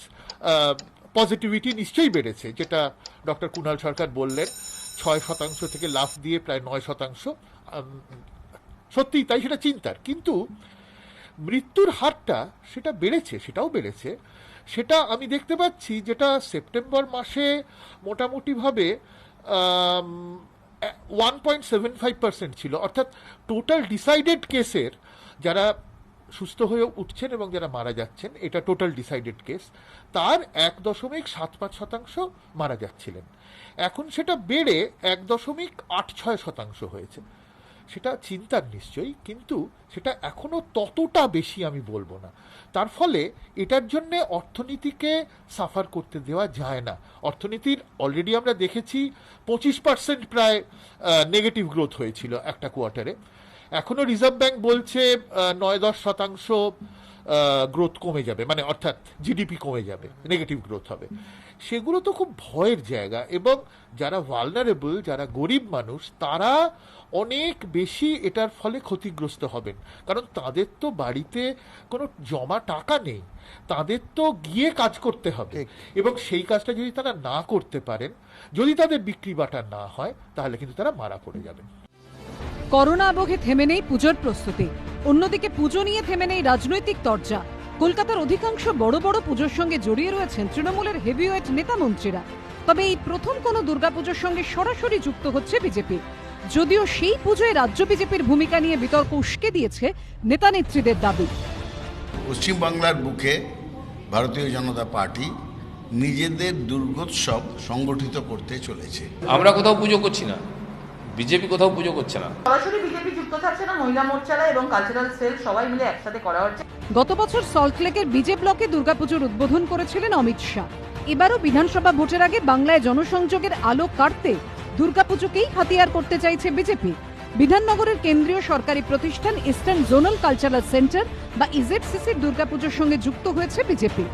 পজিটিভিটি নিশ্চয়ই বেড়েছে, যেটা ডক্টর কুণাল সরকার বললেন 6% থেকে লাফ দিয়ে প্রায় 9%। সত্যিই তাই, সেটা চিন্তার। কিন্তু মৃত্যুর হারটা সেটা বেড়েছে, সেটাও বেড়েছে। সেটা আমি দেখতে পাচ্ছি, যেটা সেপ্টেম্বর মাসে মোটামুটিভাবে 1.75% ছিল, অর্থাৎ টোটাল ডিসাইডেড কেসের যারা সুস্থ হয়ে উঠছেন এবং যারা মারা যাচ্ছেন, এটা টোটাল ডিসাইডেড কেস, তার 1.75% মারা যাচ্ছিলেন। এখন সেটা বেড়ে 1.86% হয়েছে। সেটা চিন্তার নিশ্চয়ই, কিন্তু সেটা এখনো ততটা বেশি আমি বলবো না। তার ফলে এটার জন্য অর্থনীতিকে সাফার করতে দেওয়া যায় না। অর্থনীতির অলরেডি আমরা দেখেছি 25% প্রায় নেগেটিভ গ্রোথ হয়েছিল একটা কোয়ার্টারে। এখনো রিজার্ভ ব্যাংক বলছে 9-10% গ্রোথ কমে যাবে, মানে অর্থাৎ জিডিপি কমে যাবে, নেগেটিভ গ্রোথ হবে। সেগুলো তো খুব ভয়ের জায়গা। এবং যারা ভালনারেবল, যারা গরিব মানুষ, তারা অনেক বেশি এটার ফলে ক্ষতিগ্রস্ত হবেন, কারণ তাদের তো বাড়িতে কোনো জমা টাকা নেই, তাদের তো গিয়ে কাজ করতে হবে, এবং সেই কাজটা যদি তারা না করতে পারেন, যদি তাদের বিক্রি বাটা না হয়, তাহলে কিন্তু তারা মারা পড়ে যাবেন। করোনা আবহে থেমে নেই পুজোর প্রস্তুতি, অন্যদিকে পুজো নিয়ে থেমে নেই রাজনৈতিক তরজা। কলকাতার অধিকাংশ বড় বড় পুজোর সঙ্গে জড়িয়ে রয়েছেন তৃণমূলের হেভিওয়েট নেতা মন্ত্রীরা। তবে এই প্রথম কোনো দুর্গাপুজোর সঙ্গে সরাসরি যুক্ত হচ্ছে বিজেপি, যদিও সেই পুজোয় রাজ্য বিজেপির ভূমিকা নিয়ে বিতর্ক উস্কে দিয়েছে নেতা নেত্রীদের দাবি। পশ্চিমবাংলার বুকে ভারতীয় জনতা পার্টি নিজেদের দুর্গোৎসব সংগঠিত করতে চলেছে। আমরা কোথাও পুজো করছি না, বিজেপি কোথাও পুজো করছে না। সরাসরি বিজেপি যুক্ত থাকছে না, মহিলা মোর্চারা এবং কালচারাল সেল সবাই মিলে একসাথে করা হচ্ছে। গত বছর সল্টলেকের বিজে ব্লকে দুর্গাপুজোর উদ্বোধন করেছিলেন অমিত শাহ। এবারও বিধানসভা ভোটের আগে বাংলায় জনসংযোগের আলো কাটতে দুর্গাপুজোকেই হাতিয়ার করতে চাইছে বিজেপি। বিধাননগরের কেন্দ্রীয় সরকারি প্রতিষ্ঠান ইস্টার্ন জোনাল কালচারাল সেন্টার বা ইজেডসিসির দুর্গাপুজোর সঙ্গে যুক্ত হয়েছে বিজেপি।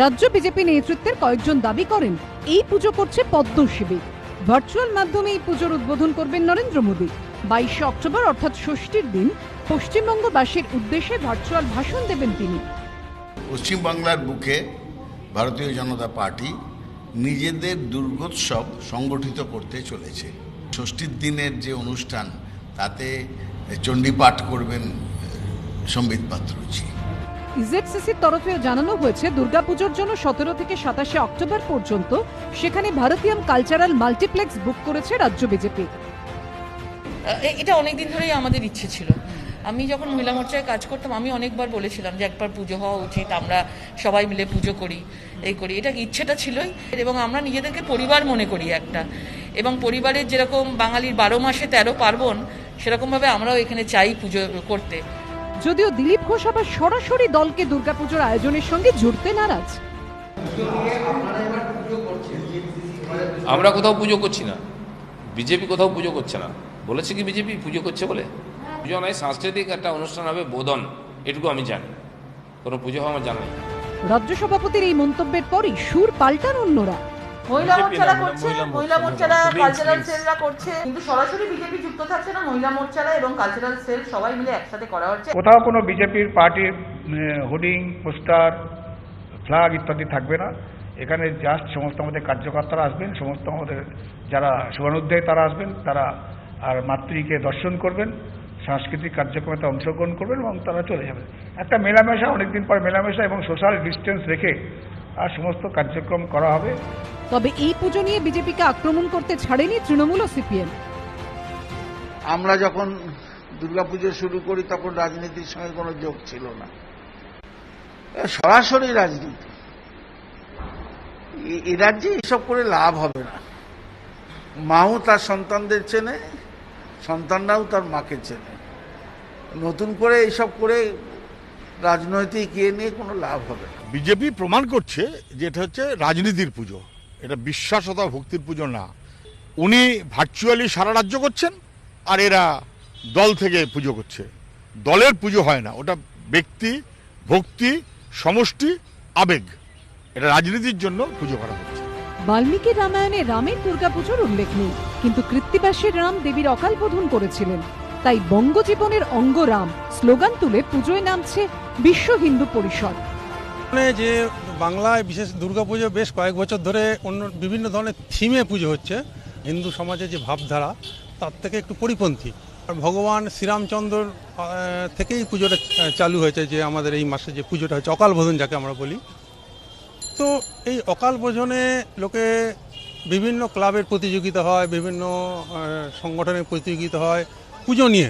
রাজ্য বিজেপি নেতৃত্বের কয়েকজন দাবি করেন এই পুজো করছে পদ্ম শিবির। ভার্চুয়াল মাধ্যমে এই পুজোর উদ্বোধন করবেন নরেন্দ্র মোদী। 22 অক্টোবর অর্থাৎ ষষ্ঠীর দিন পশ্চিমবঙ্গবাসীর উদ্দেশ্যে ভার্চুয়াল ভাষণ দেবেন তিনি। পশ্চিমবাংলার বুকে ভারতীয় জনতা পার্টি নিজেদের দুর্গোৎসব সংগঠিত করতে চলেছে। ষষ্ঠীর দিনের যে অনুষ্ঠান, তাতে চণ্ডীপাঠ করবেন সম্বিত পাত্রজি। ইজেডসিসির তরফেও জানানো হয়েছে দুর্গাপুজোর জন্য 17 থেকে 27 অক্টোবর পর্যন্ত সেখানে ভারতীয় কালচারাল মাল্টিপ্লেক্স বুক করেছে রাজ্য বিজেপি। এটা অনেকদিন ধরেই আমাদের ইচ্ছে ছিল। আমি যখন মহিলা মোর্চায় কাজ করতাম আমি অনেকবার বলেছিলাম যে একবার পুজো হওয়া উচিত, আমরা সবাই মিলে পুজো করি, এই করি। এটা ইচ্ছেটা ছিলই এবং আমরা নিজেদেরকে পরিবার মনে করি একটা, এবং পরিবারের যেরকম বাঙালির 12 মাসে 13 পার্বণ, সেরকমভাবে আমরাও এখানে চাই পুজো করতে। যদিও দিলীপ ঘোষ আবার সরাসরি দলকে দুর্গাপুজোর আয়োজনের সঙ্গে জুড়তে নারাজ। আমরা কোথাও পুজো করছি না, বিজেপি কোথাও পুজো করছে না। বলেছে কি বিজেপি পুজো করছে বলে? পুজো নয়, সাংস্কৃতিক একটা অনুষ্ঠান হবে, বোধন, এটুকু আমি জানি। কোনো পুজো হওয়া আমার জানা নেই। রাজ্য সভাপতির এই মন্তব্যের পরই সুর পাল্টান অন্যরা। মহিলা মোর্চারা করছে, মহিলা মোর্চারা কালচারাল সেলরা করছে, কিন্তু সরাসরি বিজেপি যুক্ত থাকছে না। মহিলা মোর্চারা এবং কালচারাল সেল সবাই মিলে একসাথে করা হচ্ছে। কোথাও কোনো বিজেপির পার্টির হোর্ডিং, পোস্টার, ফ্ল্যাগ ইত্যাদি থাকবে না। এখানে জাস্ট সমস্ত আমাদের কার্যকর্তারা আসবেন, সমস্ত আমাদের যারা শুভানুধ্যায়ী তারা আসবেন, তারা আর মাতৃকে দর্শন করবেন, সাংস্কৃতিক কার্যক্রমে অংশগ্রহণ করবেন এবং তারা চলে যাবেন। একটা মেলামেশা, অনেকদিন পর মেলামেশা এবং সোশ্যাল ডিস্টেন্স রেখে আর সমস্ত কার্যক্রম করা হবে। তবে এই পুজো নিয়ে বিজেপিকে আক্রমণ করতে ছাড়েনি তৃণমূল ও সিপিএম। আমরা যখন দুর্গাপুজো শুরু করি তখন রাজনীতির সঙ্গে কোনো যোগ ছিল না, সরাসরি রাজনীতি। এ রাজ্যে এসব করে লাভ হবে না। মাও তার সন্তানদের চেনে, সন্তানরাও তার মাকে চেনে। নতুন করে এইসব করে রাজনৈতিক ইয়ে নিয়ে কোনো লাভ হবে না। বিজেপি প্রমাণ করছে যে এটা হচ্ছে রাজনীতির পুজো, এটা বিশ্বাস অথবা ভক্তির পুজো না। উনি ভার্চুয়ালি সারা রাজ্য করছেন, আর এরা দল থেকে পুজো করছে। দলের পুজো হয় না, ওটা ব্যক্তি, ভক্তি, সমষ্টি, আবেগ। এটা রাজনীতির জন্য পুজো করা হচ্ছে। বাল্মীকি রামায়ণে রামের দুর্গাপুজোর উল্লেখ নেই, কিন্তু কৃত্তিবাসের রাম দেবীর অকাল বোধন করেছিলেন। তাই বঙ্গজীবনের অঙ্গ রাম স্লোগান তুলে পুজোয় নামছে বিশ্ব হিন্দু পরিষদ। যে বাংলায় বিশেষ দুর্গাপুজো বেশ কয়েক বছর ধরে অন্য বিভিন্ন ধরনের থিমে পুজো হচ্ছে, হিন্দু সমাজের যে ভাবধারা তার থেকে একটু পরিপন্থী। আর ভগবান শ্রীরামচন্দ্র থেকেই পুজোটা চালু হয়েছে, যে আমাদের এই মাসে যে পুজোটা হচ্ছে অকাল বোধন যাকে আমরা বলি। তো এই অকাল বোধনে লোকে বিভিন্ন ক্লাবের প্রতিযোগিতা হয়, বিভিন্ন সংগঠনের প্রতিযোগিতা হয় পুজো নিয়ে।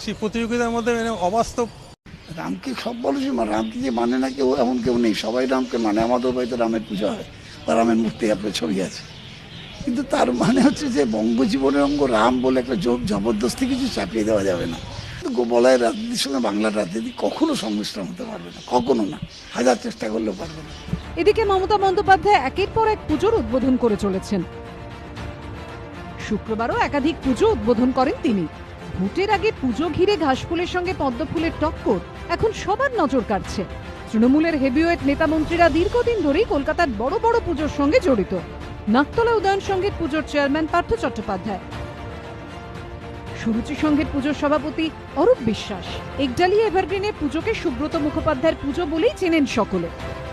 সেই প্রতিযোগিতার মধ্যে অবাস্তব। রামকে সব বলেছি, রামকে যে মানে না কেউ, এমন কেউ নেই, সবাই রামকে মানে। আমাদের বাড়িতে রামের পুজো হয় বা রামের মূর্তি আপনার ছবি আছে, কিন্তু তার মানে হচ্ছে যে বঙ্গজীবনের অঙ্গ রাম বলে একটা জবরদস্তি কিছু চাপিয়ে দেওয়া যাবে না। বলায় রাজনীতির সঙ্গে বাংলার রাজনীতি কখনো সংমিশ্রণ হতে পারবে না, কখনো না, হাজার চেষ্টা করলেও পারবে না। এদিকে মমতা বন্দ্যোপাধ্যায় একের পর এক পুজোর উদ্বোধন করে চলেছেন। শুক্রবারও একাধিক পুজো উদ্বোধন করেন তিনি। ভোটের আগে পুজো ঘিরে ঘাসফুলের সঙ্গে পদ্মফুলের টক্কর এখন সবার নজর কাড়ছে। তৃণমূলের হেভিওয়েট নেতা মন্ত্রীরা দীর্ঘদিন ধরেই কলকাতার বড় বড় পুজোর সঙ্গে জড়িত। নাকতলা উদয়ন সংঘের পুজোর চেয়ারম্যান পার্থ চট্টোপাধ্যায়, সুরুচি সংঘের পুজোর সভাপতি অরূপ বিশ্বাস, একডালিয়া এভারগ্রিনে পুজোকে সুব্রত মুখোপাধ্যায়ের পুজো বলেই চেনেন সকলে।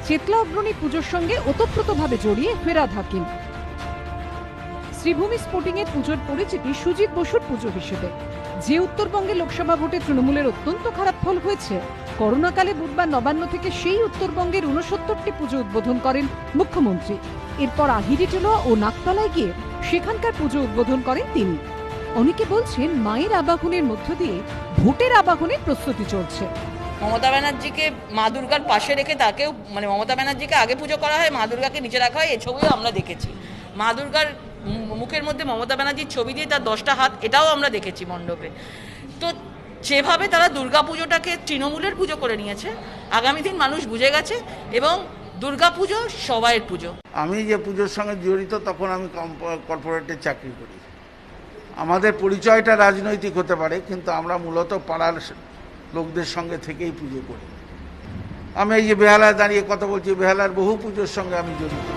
চেতলা অগ্রণী পুজোর সঙ্গে ওতপ্রোতভাবে জড়িয়ে ফেরাদ হাকিম। শ্রীভূমি স্পোর্টিং এর পুজোর পরিচিতি সুজিত বসুর পুজো হিসেবে। যে উত্তরবঙ্গে লোকসভা ভোটে তৃণমূলের অত্যন্ত খারাপ ফল হয়েছে, করোনাকালে বুধবার নবান্ন থেকে সেই উত্তরবঙ্গের 69টি পুজো উদ্বোধন করেন মুখ্যমন্ত্রী। এরপর আহিরিটোলা ও নাকতলায় গিয়ে সেখানকার পুজো উদ্বোধন করেন তিনি। অনেকে বলছেন মায়ের আবাহনের মধ্য দিয়ে ভোটের আবাহনের প্রস্তুতি চলছে। মমতা ব্যানার্জিকে মা দুর্গার পাশে রেখে তাকেও, মানে মমতা ব্যানার্জিকে আগে পুজো করা হয়, মা দুর্গাকে নিচে রাখা হয়, এই ছবিও আমরা দেখেছি। মা দুর্গার মুখের মধ্যে মমতা ব্যানার্জির ছবি দিয়ে তার 10টা হাত, এটাও আমরা দেখেছি মণ্ডপে। তো যেভাবে তারা দুর্গাপুজোটাকে তৃণমূলের পুজো করে নিয়েছে, আগামী দিন মানুষ বুঝে গেছে এবং দুর্গাপুজো সবাইয়ের পুজো। আমি যে পুজোর সঙ্গে জড়িত, তখন আমি কর্পোরেটে চাকরি করি। আমাদের পরিচয়টা রাজনৈতিক হতে পারে, কিন্তু আমরা মূলত পাড়ার লোকদের সঙ্গে থেকেই পুজো করি। আমি এই যে বেহালায় দাঁড়িয়ে কথা বলছি, বেহালার বহু পুজোর সঙ্গে আমি জড়িত।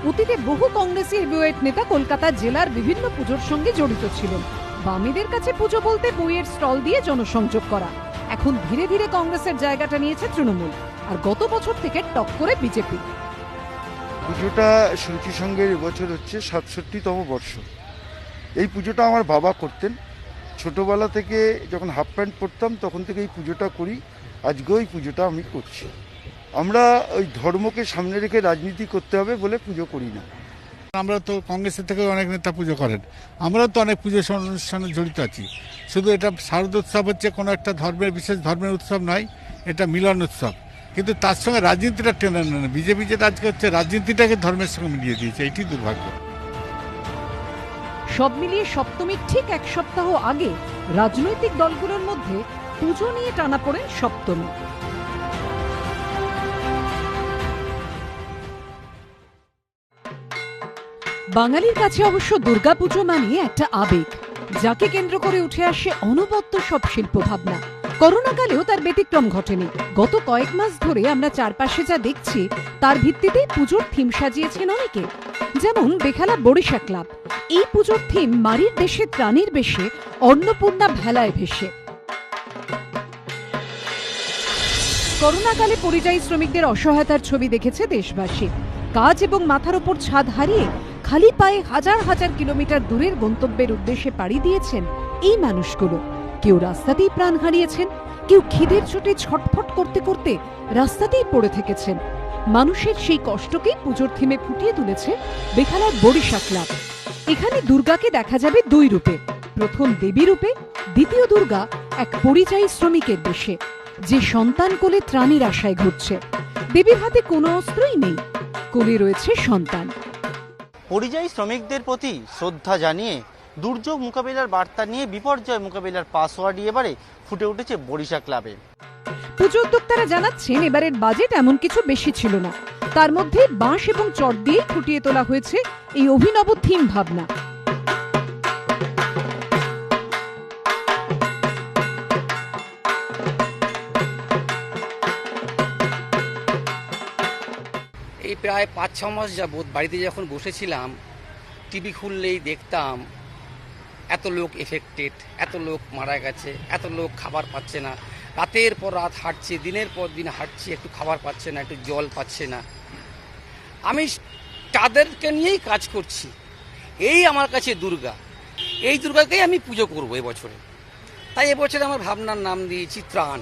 অতীতে বহু কংগ্রেসি হেভিওয়েট নেতা কলকাতা জেলার বিভিন্ন পুজোর সঙ্গে জড়িত ছিলেন। বামীদের কাছে পুজো বলতে বইয়ের স্টল দিয়ে জনসংযোগ করা। এখন ধীরে ধীরে কংগ্রেসের জায়গাটা নিয়েছে তৃণমূল, আর গত বছর থেকে টক করে বিজেপি। পুজোটা শ্রুতি সংঘের এবছর হচ্ছে 67তম বর্ষ। এই পুজোটা আমার বাবা করতেন ছোটবেলা থেকে, যখন হাফ প্যান্ট পরতাম তখন থেকে এই পুজোটা করি। আজকেও এই পুজোটা আমি করছি। আমরা ওই ধর্মকে সামনে রেখে রাজনীতি করতে হবে বলে পুজো করি না। আমরা তো কংগ্রেসের থেকে অনেক নেতা পুজো করেন, আমরাও তো অনেক পুজো অনুষ্ঠানে জড়িত আছি। শুধু এটা শারদোৎসব হচ্ছে কোনো একটা ধর্মের বিশেষ ধর্মের উৎসব নয়, এটা মিলন উৎসব। কিন্তু তার সঙ্গে রাজনীতিটা টেনে নেয়। বিজেপি যেটা আজকে হচ্ছে রাজনীতিটাকে ধর্মের সঙ্গে মিলিয়ে দিয়েছে, এটি দুর্ভাগ্য। সব মিলিয়ে সপ্তমীর ঠিক এক সপ্তাহ আগে রাজনৈতিক দলগুলোর মধ্যে পুজো নিয়ে টানাপোড়েন সপ্তমী। বাঙালির কাছে অবশ্য দুর্গাপুজো মানে একটা আবেগ, যাকে কেন্দ্র করে উঠে আসে অনবদ্য সব শিল্প ভাবনা। করোনাকালেও তার ব্যতিক্রম ঘটেনি। গত কয়েক মাস ধরে আমরা চারপাশে যা দেখছি তার ভিত্তিতে পুজোর থিম সাজিয়েছেন অনেকে, যেমন বেখালা বড়িশা ক্লাব। এই পুজোর থিম মারির দেশে ত্রাণের বেশে, অন্নপূর্ণা ভেলায় ভেসে। করোনাকালে পরিযায়ী শ্রমিকদের অসহায়তার ছবি দেখেছে দেশবাসী। কাজ এবং মাথার উপর ছাদ হারিয়ে খালি পায়ে হাজার হাজার কিলোমিটার দূরের গন্তব্যের উদ্দেশ্যে পাড়ি দিয়েছেন এই মানুষগুলো। কেউ রাস্তাতেই প্রাণ হারিয়েছেন, কেউ খিদের চোটে ছটফট করতে করতে রাস্তাতেই পড়ে থেকেছেন। মানুষের সেই কষ্টকেই পুজোর থিমে ফুটিয়ে তুলেছে বেখালার বড়িশা ক্লাব। এখানে দুর্গাকে দেখা যাবে দুই রূপে। প্রথম দেবী রূপে, দ্বিতীয় দুর্গা এক পরিযায়ী শ্রমিকের বেশে, যে সন্তান কোলে ত্রাণের আশায় ঘুরছে। দেবীর হাতে কোনো অস্ত্রই নেই, কোলে রয়েছে সন্তান। পরিযায়ী শ্রমিকদের প্রতি শ্রদ্ধা জানিয়ে দুর্যোগ মোকাবিলার বার্তা নিয়ে বিপর্যয় মোকাবিলার পাসওয়ার্ড এবারে ফুটে উঠেছে বড়িশা ক্লাবে। পুজো উদ্যোক্তারা জানাচ্ছেন এবারের বাজেট এমন কিছু বেশি ছিল না, তার মধ্যে বাঁশ এবং চট দিয়ে ফুটিয়ে তোলা হয়েছে এই অভিনব থিম ভাবনা। এই প্রায় 5-6 মাস যাবৎ বাড়িতে যখন বসেছিলাম, টিভি খুললেই দেখতাম এত লোক এফেক্টেড, এত লোক মারা গেছে, এত লোক খাবার পাচ্ছে না, রাতের পর রাত হাঁটছে, দিনের পর দিন হাঁটছে, একটু খাবার পাচ্ছে না, একটু জল পাচ্ছে না। আমি তাদেরকে নিয়েই কাজ করছি। এই আমার কাছে দুর্গা, এই দুর্গাকেই আমি পুজো করবো এবছরে। তাই এবছরে আমার ভাবনার নাম দিয়েছি ত্রাণ।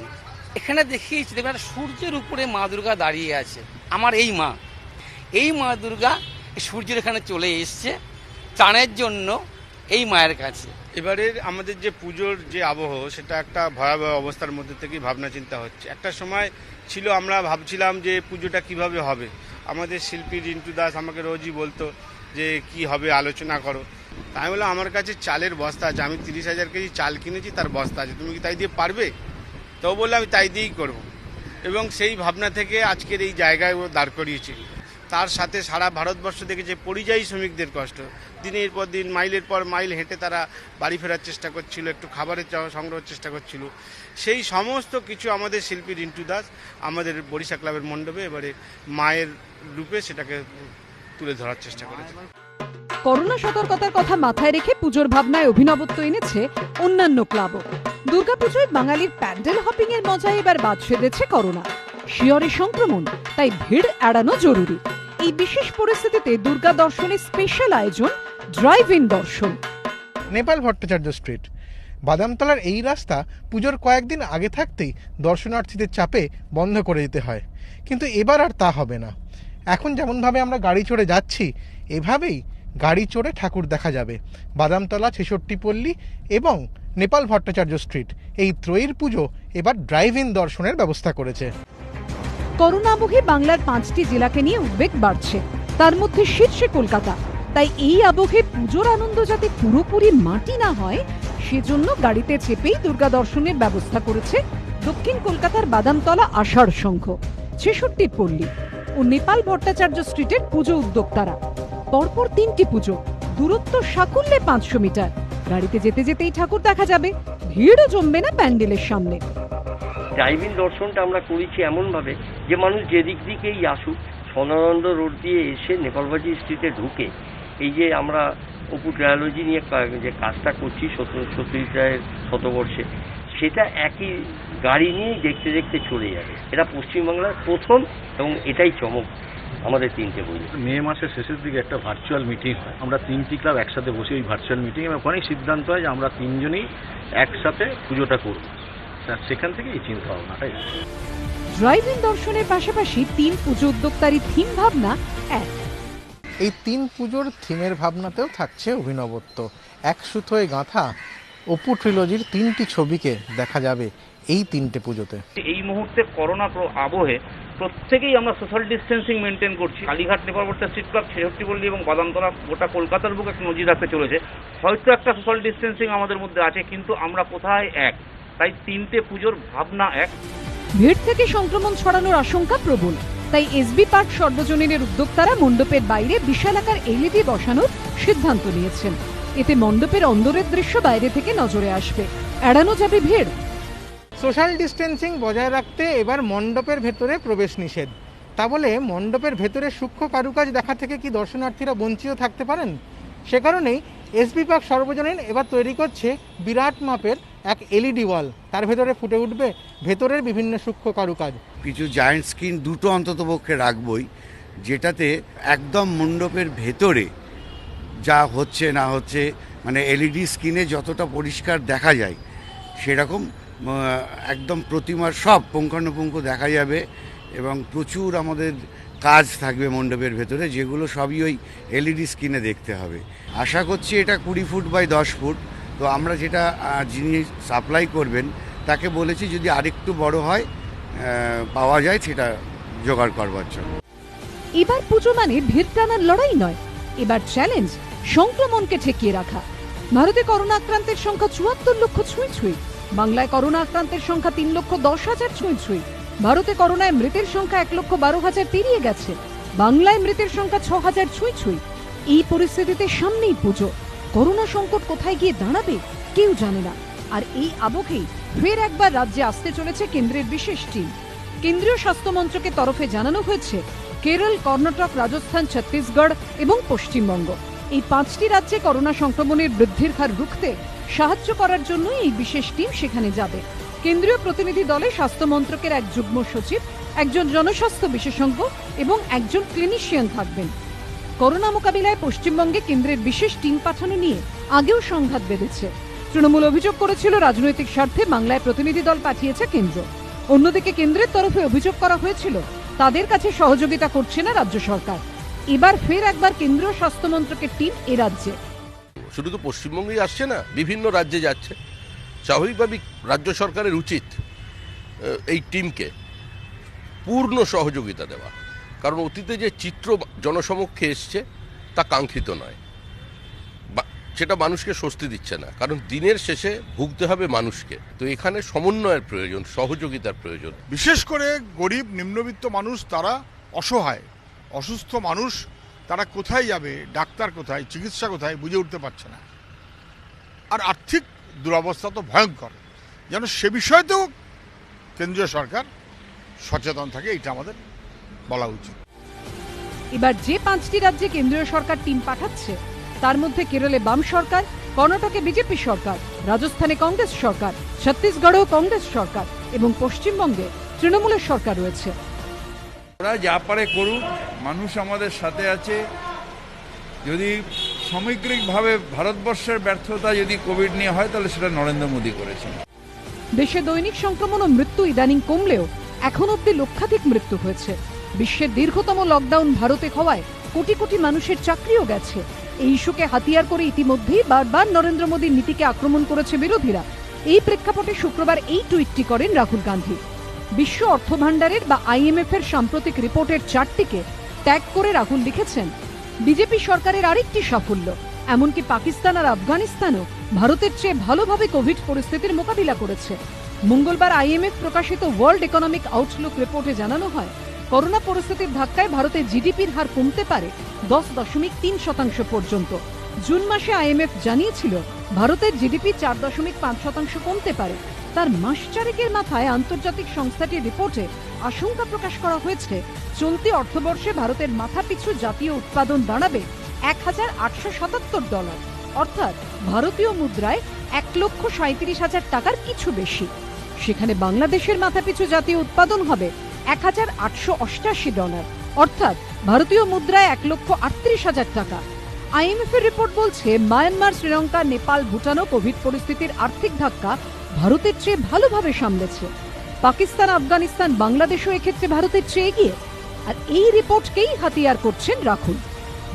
এখানে দেখিয়েছি দেখবেন সূর্যের উপরে মা দুর্গা দাঁড়িয়ে আছে। আমার এই মা দুর্গা সূর্যের এখানে চলে এসছে ত্রাণের জন্য এই মায়ের কাছে। এবারের আমাদের যে পুজোর যে আবহ, সেটা একটা ভয়াবহ অবস্থার মধ্যে থেকেই ভাবনা চিন্তা হচ্ছে। একটা সময় ছিল আমরা ভাবছিলাম যে পুজোটা কিভাবে হবে। আমাদের শিল্পী রিন্টু দাস আমাকে রোজই বলতো যে কি হবে আলোচনা করো। তাই বললাম আমার কাছে চালের বস্তা আছে, আমি 30,000 কেজি চাল কিনেছি, তার বস্তা আছে, তুমি কি তাই দিয়ে পারবে? তো বললে আমি তাই দিয়েই করব। এবং সেই ভাবনা থেকে আজকের এই জায়গায় ও দাঁড় করিয়েছি। তার সাথে সারা ভারতবর্ষ দেখেছে পরিযায়ী শ্রমিকদের কষ্ট। দিনের পর দিন, মাইলের পর মাইল হেঁটে তারা বাড়ি ফেরার চেষ্টা করছিল, একটু খাবারের সংগ্রহের চেষ্টা করছিল। সেই সমস্ত কিছু আমাদের শিল্পী রিন্টু দাস আমাদের বড়িশা ক্লাবের মণ্ডপে এবারে মায়ের রূপে সেটাকে তুলে ধরার চেষ্টা করেছে। করোনা সতর্কতার কথা মাথায় রেখে পুজোর ভাবনায় অভিনবত্ব এনেছে অন্যান্য ক্লাবও। দুর্গাপুজোয় বাঙালির প্যান্ডেল হপিং এর মজায় এবার বাদ সেধেছে করোনা। শিয়রে সংক্রমণ, তাই ভিড় এড়ানো জরুরি। এই বিশেষ পরিস্থিতিতে দুর্গা দর্শনের স্পেশাল আয়োজন ড্রাইভ ইন দর্শন। নেপাল ভট্টাচার্য স্ট্রিট, বাদামতলার এই রাস্তা পুজোর কয়েকদিন আগে থাকতেই দর্শনার্থীদের চাপে বন্ধ করে দিতে হয়, কিন্তু এবার আর তা হবে না। এখন যেমনভাবে আমরা গাড়ি চড়ে যাচ্ছি, এভাবেই গাড়ি চড়ে ঠাকুর দেখা যাবে। বাদামতলা, 66 পল্লী এবং নেপাল ভট্টাচার্য স্ট্রিট, এই ত্রয়ীর পুজো এবার ড্রাইভ ইন দর্শনের ব্যবস্থা করেছে। করোনা আবহে বাংলার 5টি জেলাকে নিয়ে উদ্বেগ বাড়ছে, তার মধ্যে শীর্ষে কলকাতা। তাই এই আবহে পুজোর আনন্দ যাতে পুরোপুরি মাটি না হয় সেজন্য গাড়িতে চেপেই দুর্গা দর্শনের ব্যবস্থা করেছে দক্ষিণ কলকাতার বাদামতলা আষাঢ় সংঘ, ৬৬ পল্লী ও নেপাল ভট্টাচার্য স্ট্রিটের পুজো উদ্যোক্তারা। পরপর ৩টি পুজো, দূরত্ব সাকুল্যে ৫০০ মিটার। গাড়িতে যেতে যেতেই ঠাকুর দেখা যাবে, ভিড়ও জমবে না প্যান্ডেলের সামনে। ড্রাইভিং দর্শনটা আমরা করেছি এমনভাবে যে মানুষ যেদিক দিকেই আসুক, সদানন্দ রোড দিয়ে এসে নেপালবাজি স্ট্রিটে ঢুকে এই যে আমরা অপু ট্রায়োলজি নিয়ে যে কাজটা করছি সত্যজিৎ শতবর্ষে, সেটা একই গাড়ি নিয়েই দেখতে দেখতে চলে যাবে। এটা পশ্চিমবাংলার প্রথম এবং এটাই চমক আমাদের 3টে পুজো। মে মাসের শেষের দিকে একটা ভার্চুয়াল মিটিং হয়, আমরা 3টি ক্লাব একসাথে বসে ওই ভার্চুয়াল মিটিং এবং অনেক সিদ্ধান্ত হয় যে আমরা 3জনই একসাথে পুজোটা করব। সেখান থেকে এই চিন্তা ভাবনাটাই। ড্রাইভিং দর্শনের পাশাপাশি 3 পুজো উদ্যোক্তারই থিম ভাবনা এক। এই 3 পুজোর থিমের ভাবনাতেও থাকছে অভিনবত্ব। এক সুতোয় গাঁথা অপু ট্রিলজির 3টি ছবিকে দেখা যাবে এই 3টে পুজোতে। এই মুহূর্তে করোনা আবহে প্রত্যেকেই আমরা সোশ্যাল ডিস্টেন্সিং মেনটেন করছি। কালীঘাট নেপাল ভট্টাচার্য স্ট্রিট ক্লাব, ৬৬ পল্লী এবং বাদামতলা গোটা কলকাতার বুকে একটা নজির রাখতে চলেছে। হয়তো একটা সোশ্যাল ডিস্টেন্সিং আমাদের মধ্যে আছে, কিন্তু আমরা কোথায় এক, তাই 3টে পুজোর ভাবনা এক। ভিড় থেকে সংক্রমণ ছড়ানোর আশঙ্কা প্রবল, তাই এসবি পার্ক সর্বজনীনের উদ্যোক্তারা মণ্ডপের বাইরে বিশালাকার এলইডি বসানোর সিদ্ধান্ত নিয়েছেন। এতে মণ্ডপের অন্দরের দৃশ্য বাইরে থেকে নজরে আসবে, এড়ানো যাবে ভিড়। সোশ্যাল ডিস্টেন্সিং বজায় রাখতে এবার মণ্ডপের ভেতরে প্রবেশ নিষেধ। তা বলে মণ্ডপের ভেতরে সূক্ষ্ম কারুকাজ দেখা থেকে কি দর্শনার্থীরা বঞ্চিত থাকতে পারেন? সে কারণেই এসবি পার্ক সর্বজনীন এবার তৈরি করছে বিরাট মাপের এক এলইডি ওয়াল। তার ভেতরে ফুটে উঠবে ভেতরের বিভিন্ন সূক্ষ্ম কারুকাজ। কিছু জায়ান্ট স্ক্রিন দুটো অন্ততপক্ষে রাখবই, যেটাতে একদম মণ্ডপের ভেতরে যা হচ্ছে না হচ্ছে, মানে এলইডি স্ক্রিনে যতটা পরিষ্কার দেখা যায় সেরকম একদম প্রতিমার সব পুঙ্খানুপুঙ্খ দেখা যাবে। এবং প্রচুর আমাদের কাজ থাকবে মণ্ডপের ভেতরে, যেগুলো সবই ওই এলইডি স্ক্রিনে দেখতে হবে। আশা করছি এটা 20 ফুট বাই 10 ফুট। তো আমরা যেটা যিনি সাপ্লাই করবেন তাকে বলেছি যদি আরেকটু বড় হয় পাওয়া যায় সেটা জোগাড় করবার জন্য। এবার পুজো মানে ভিড় টানার লড়াই নয়, এবার চ্যালেঞ্জ সংক্রমণকে ঠেকিয়ে রাখা। ভারতে করোনা আক্রান্তের সংখ্যা 74 লক্ষ ছুঁই। বাংলায় করোনা আক্রান্তের সংখ্যা 3,10,000 ছুঁই। ভারতে করোনায় মৃতের সংখ্যা 1,12,000 পেরিয়ে গেছে। বাংলায় মৃতের সংখ্যা 6,000 ছুঁই। এই পরিস্থিতিতে সামনেই পুজো, করোনা সংকট কোথায় গিয়ে দাঁড়াবে কেউ জানে না। আর এই আবহেই ফের একবার রাজ্যে আসতে চলেছে কেন্দ্রের বিশেষ টিম। কেন্দ্রীয় স্বাস্থ্য মন্ত্রকের তরফে জানানো হয়েছে কেরল, কর্ণাটক, রাজস্থান, ছত্তিশগড় এবং পশ্চিমবঙ্গ এই 5টি রাজ্যে করোনা সংক্রমণের বৃদ্ধির হার রুখতে সাহায্য করার জন্য এই বিশেষ টিম সেখানে যাবে। কেন্দ্রীয় প্রতিনিধি দলে স্বাস্থ্য মন্ত্রকের এক যুগ্ম সচিব, একজন জনস্বাস্থ্য বিশেষজ্ঞ এবং একজন ক্লিনিশিয়ান থাকবেন। করোনা মোকাবিলায় পশ্চিমবঙ্গে কেন্দ্রের বিশেষ টিম পাঠানো নিয়ে আগেও সংঘাত বেঁধেছে। তৃণমূল অভিযোগ করেছিল রাজনৈতিক স্বার্থে বাংলায় প্রতিনিধি দল পাঠিয়েছে কেন্দ্র। অন্যদিকে কেন্দ্রের তরফে অভিযোগ করা হয়েছিল তাদের কাছে সহযোগিতা করছে না রাজ্য সরকার। এবার ফের একবার কেন্দ্রীয় স্বাস্থ্য মন্ত্রকের টিম এ রাজ্যে। শুধু তো পশ্চিমবঙ্গেই আসছে না, বিভিন্ন রাজ্যে যাচ্ছে। স্বাভাবিকভাবেই রাজ্য সরকারের উচিত এই টিমকে পূর্ণ সহযোগিতা দেওয়া, কারণ অতীতে যে চিত্র জনসমক্ষে এসছে তা কাঙ্ক্ষিত নয়, সেটা মানুষকে স্বস্তি দিচ্ছে না। কারণ দিনের শেষে ভুগতে হবে মানুষকে। তো এখানে সমন্বয়ের প্রয়োজন, সহযোগিতার প্রয়োজন। বিশেষ করে গরিব নিম্নবিত্ত মানুষ, তারা অসহায়, অসুস্থ মানুষ, তারা কোথায় যাবে, ডাক্তার কোথায়, চিকিৎসা কোথায় বুঝে উঠতে পারছে না। আর আর্থিক দুরবস্থা তো ভয়ঙ্কর, যেন সে বিষয়তেও কেন্দ্রীয় সরকার সচেতন থাকে, এটা আমাদের বলা উচিত। এবার যে 5টি রাজ্যে কেন্দ্রীয় সরকার টিম পাঠাচ্ছে তার মধ্যে কেরলে বাম সরকার, কর্ণাটকে বিজেপি সরকার, রাজস্থানে কংগ্রেস সরকার, ছত্তিশগড়েও কংগ্রেস সরকার এবং পশ্চিমবঙ্গে তৃণমূলের সরকার রয়েছে। ওরা যা পারে করুক, মানুষ আমাদের সাথে আছে। যদি সামগ্রিকভাবে ভারতবর্ষের ব্যর্থতা যদি কোভিড নিয়ে হয়, তাহলে সেটা নরেন্দ্র মোদী করেছেন। দেশে দৈনিক সংক্রমণ ও মৃত্যু ইদানিং কমলেও এখন অব্দি লক্ষাধিক মৃত্যু হয়েছে। বিশ্বের দীর্ঘতম লকডাউন ভারতে হওয়ায় কোটি কোটি মানুষের চাকরিও গেছে। এই ইস্যুকে হাতিয়ার করে ইতিমধ্যেই বারবার নরেন্দ্র মোদীর নীতিকে আক্রমণ করেছে বিরোধীরা। এই প্রেক্ষাপটে শুক্রবার এই টুইটটি করেন রাহুল গান্ধী। বিশ্ব অর্থ ভাণ্ডারের বা IMF এর সাম্প্রতিক রিপোর্টের চার্টটিকে ট্যাগ করে রাহুল লিখেছেন, বিজেপি সরকারের আরেকটি সাফল্য, এমনকি পাকিস্তান আর আফগানিস্তানও ভারতের চেয়ে ভালোভাবে কোভিড পরিস্থিতির মোকাবিলা করেছে। মঙ্গলবার আইএমএফ প্রকাশিত ওয়ার্ল্ড ইকোনমিক আউটলুক রিপোর্টে জানানো হয়, করোনা পরিস্থিতির ধাক্কায় ভারতের জিডিপির হার কমতে পারে 10.3% পর্যন্ত। জুন মাসে আইএমএফ জানিয়েছিল ভারতের জিডিপি 4.5% কমতে পারে। তার মাস চারেকের মাথায় আন্তর্জাতিক সংস্থাটির রিপোর্টে আশঙ্কা প্রকাশ করা হয়েছে, চলতি অর্থবর্ষে ভারতের মাথাপিছু জাতীয় উৎপাদন দাঁড়াবে $1,877, অর্থাৎ ভারতীয় মুদ্রায় 1,37,000 টাকার কিছু বেশি। সেখানে বাংলাদেশের মাথাপিছু জাতীয় উৎপাদন হবে $1,888, অর্থাৎ ভারতীয় মুদ্রায় 1,38,000 টাকা। আইএমএফ এর রিপোর্ট বলছে, মায়ানমার, শ্রীলঙ্কা, নেপাল, ভুটানও কোভিড পরিস্থিতির আর্থিক ধাক্কা ভারতের চেয়ে ভালোভাবে সামলেছে। পাকিস্তান, আফগানিস্তান, বাংলাদেশও এক্ষেত্রে ভারতের চেয়ে এগিয়ে। আর এই রিপোর্টকেই হাতিয়ার করছেন রাহুল।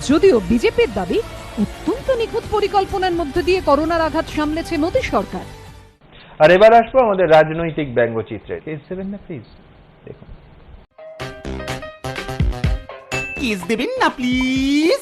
যদিও বিজেপির দাবি, অত্যন্ত নিখুঁত পরিকল্পনার মধ্য দিয়ে করোনার আঘাত সামলেছে মোদী সরকার। আর এবার আসবো আমাদের রাজনৈতিক ব্যঙ্গচিত্রে। কিস দেবেন না প্লিজ? দেখুন, কিস দেবেন না প্লিজ?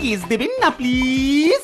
কিস দেবেন না প্লিজ?